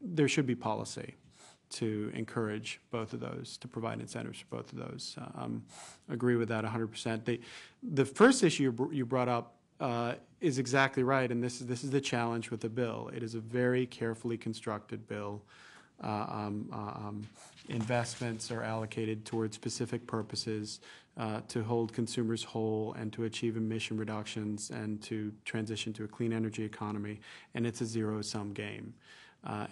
there should be policy to encourage both of those, to provide incentives for both of those. Agree with that 100%. The first issue you brought up is exactly right, and this is the challenge with the bill. It is a very carefully constructed bill. Investments are allocated towards specific purposes to hold consumers whole and to achieve emission reductions and to transition to a clean energy economy, and it's a zero-sum game.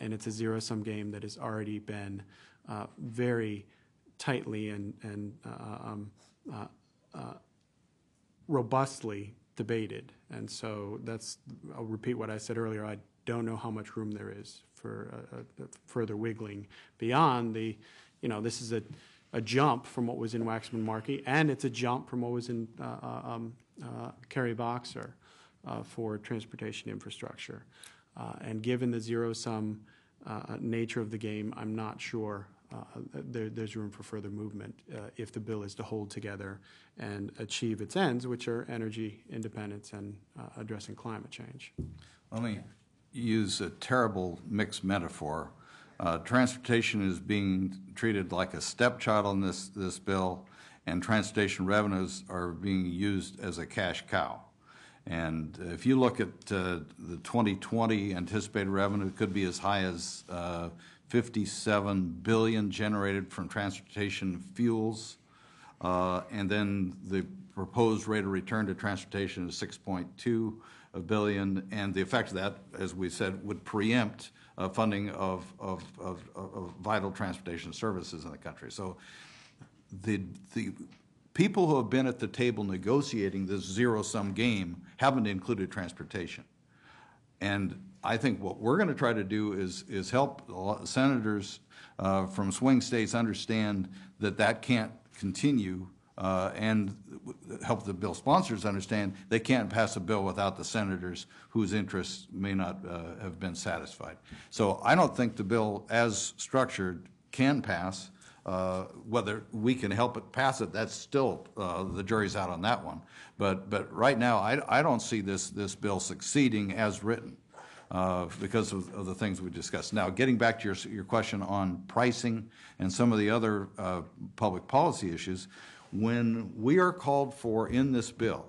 And it's a zero-sum game that has already been very tightly and robustly debated. And so I'll repeat what I said earlier, I don't know how much room there is for further wiggling beyond this is a jump from what was in Waxman-Markey, and it's a jump from what was in Kerry-Boxer for transportation infrastructure. And given the zero-sum nature of the game, I'm not sure there's room for further movement if the bill is to hold together and achieve its ends, which are energy independence and addressing climate change. Let me use a terrible mixed metaphor. Transportation is being treated like a stepchild in this bill, and transportation revenues are being used as a cash cow. And if you look at the 2020 anticipated revenue, it could be as high as $57 billion generated from transportation fuels, and then the proposed rate of return to transportation is $6.2 billion, and the effect of that, as we said, would preempt funding of vital transportation services in the country. So the people who have been at the table negotiating this zero-sum game haven't included transportation. And I think what we're going to try to do is help senators from swing states understand that can't continue, and help the bill sponsors understand they can't pass a bill without the senators whose interests may not have been satisfied. So I don't think the bill as structured can pass. Whether we can help it pass it, that's still, the jury's out on that one. But right now, I don't see this bill succeeding as written because of the things we discussed. Now, getting back to your question on pricing and some of the other public policy issues, when we are called for in this bill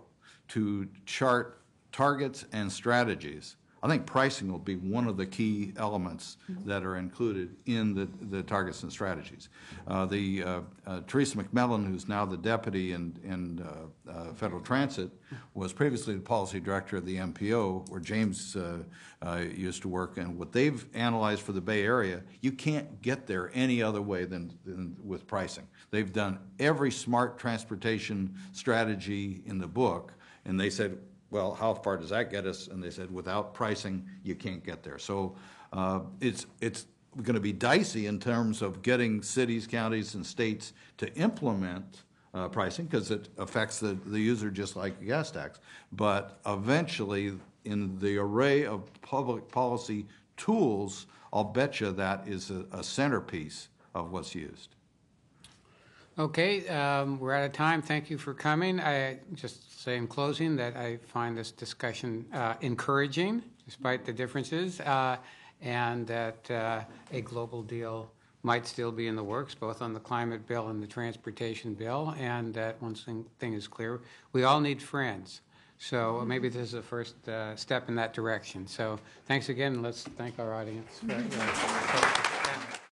to chart targets and strategies, I think pricing will be one of the key elements that are included in the targets and strategies. Teresa McMillan, who's now the deputy in Federal Transit, was previously the policy director of the MPO, where James used to work. And what they've analyzed for the Bay Area, you can't get there any other way than with pricing. They've done every smart transportation strategy in the book, and they said, well, how far does that get us? And they said, without pricing, you can't get there. So it's going to be dicey in terms of getting cities, counties, and states to implement pricing, because it affects the user just like a gas tax. But eventually, in the array of public policy tools, I'll bet you that is a centerpiece of what's used. Okay, we're out of time. Thank you for coming. I just say in closing that I find this discussion encouraging, despite the differences, and that a global deal might still be in the works, both on the climate bill and the transportation bill, and that one thing is clear: we all need friends. So maybe this is the first step in that direction. So thanks again, and let's thank our audience.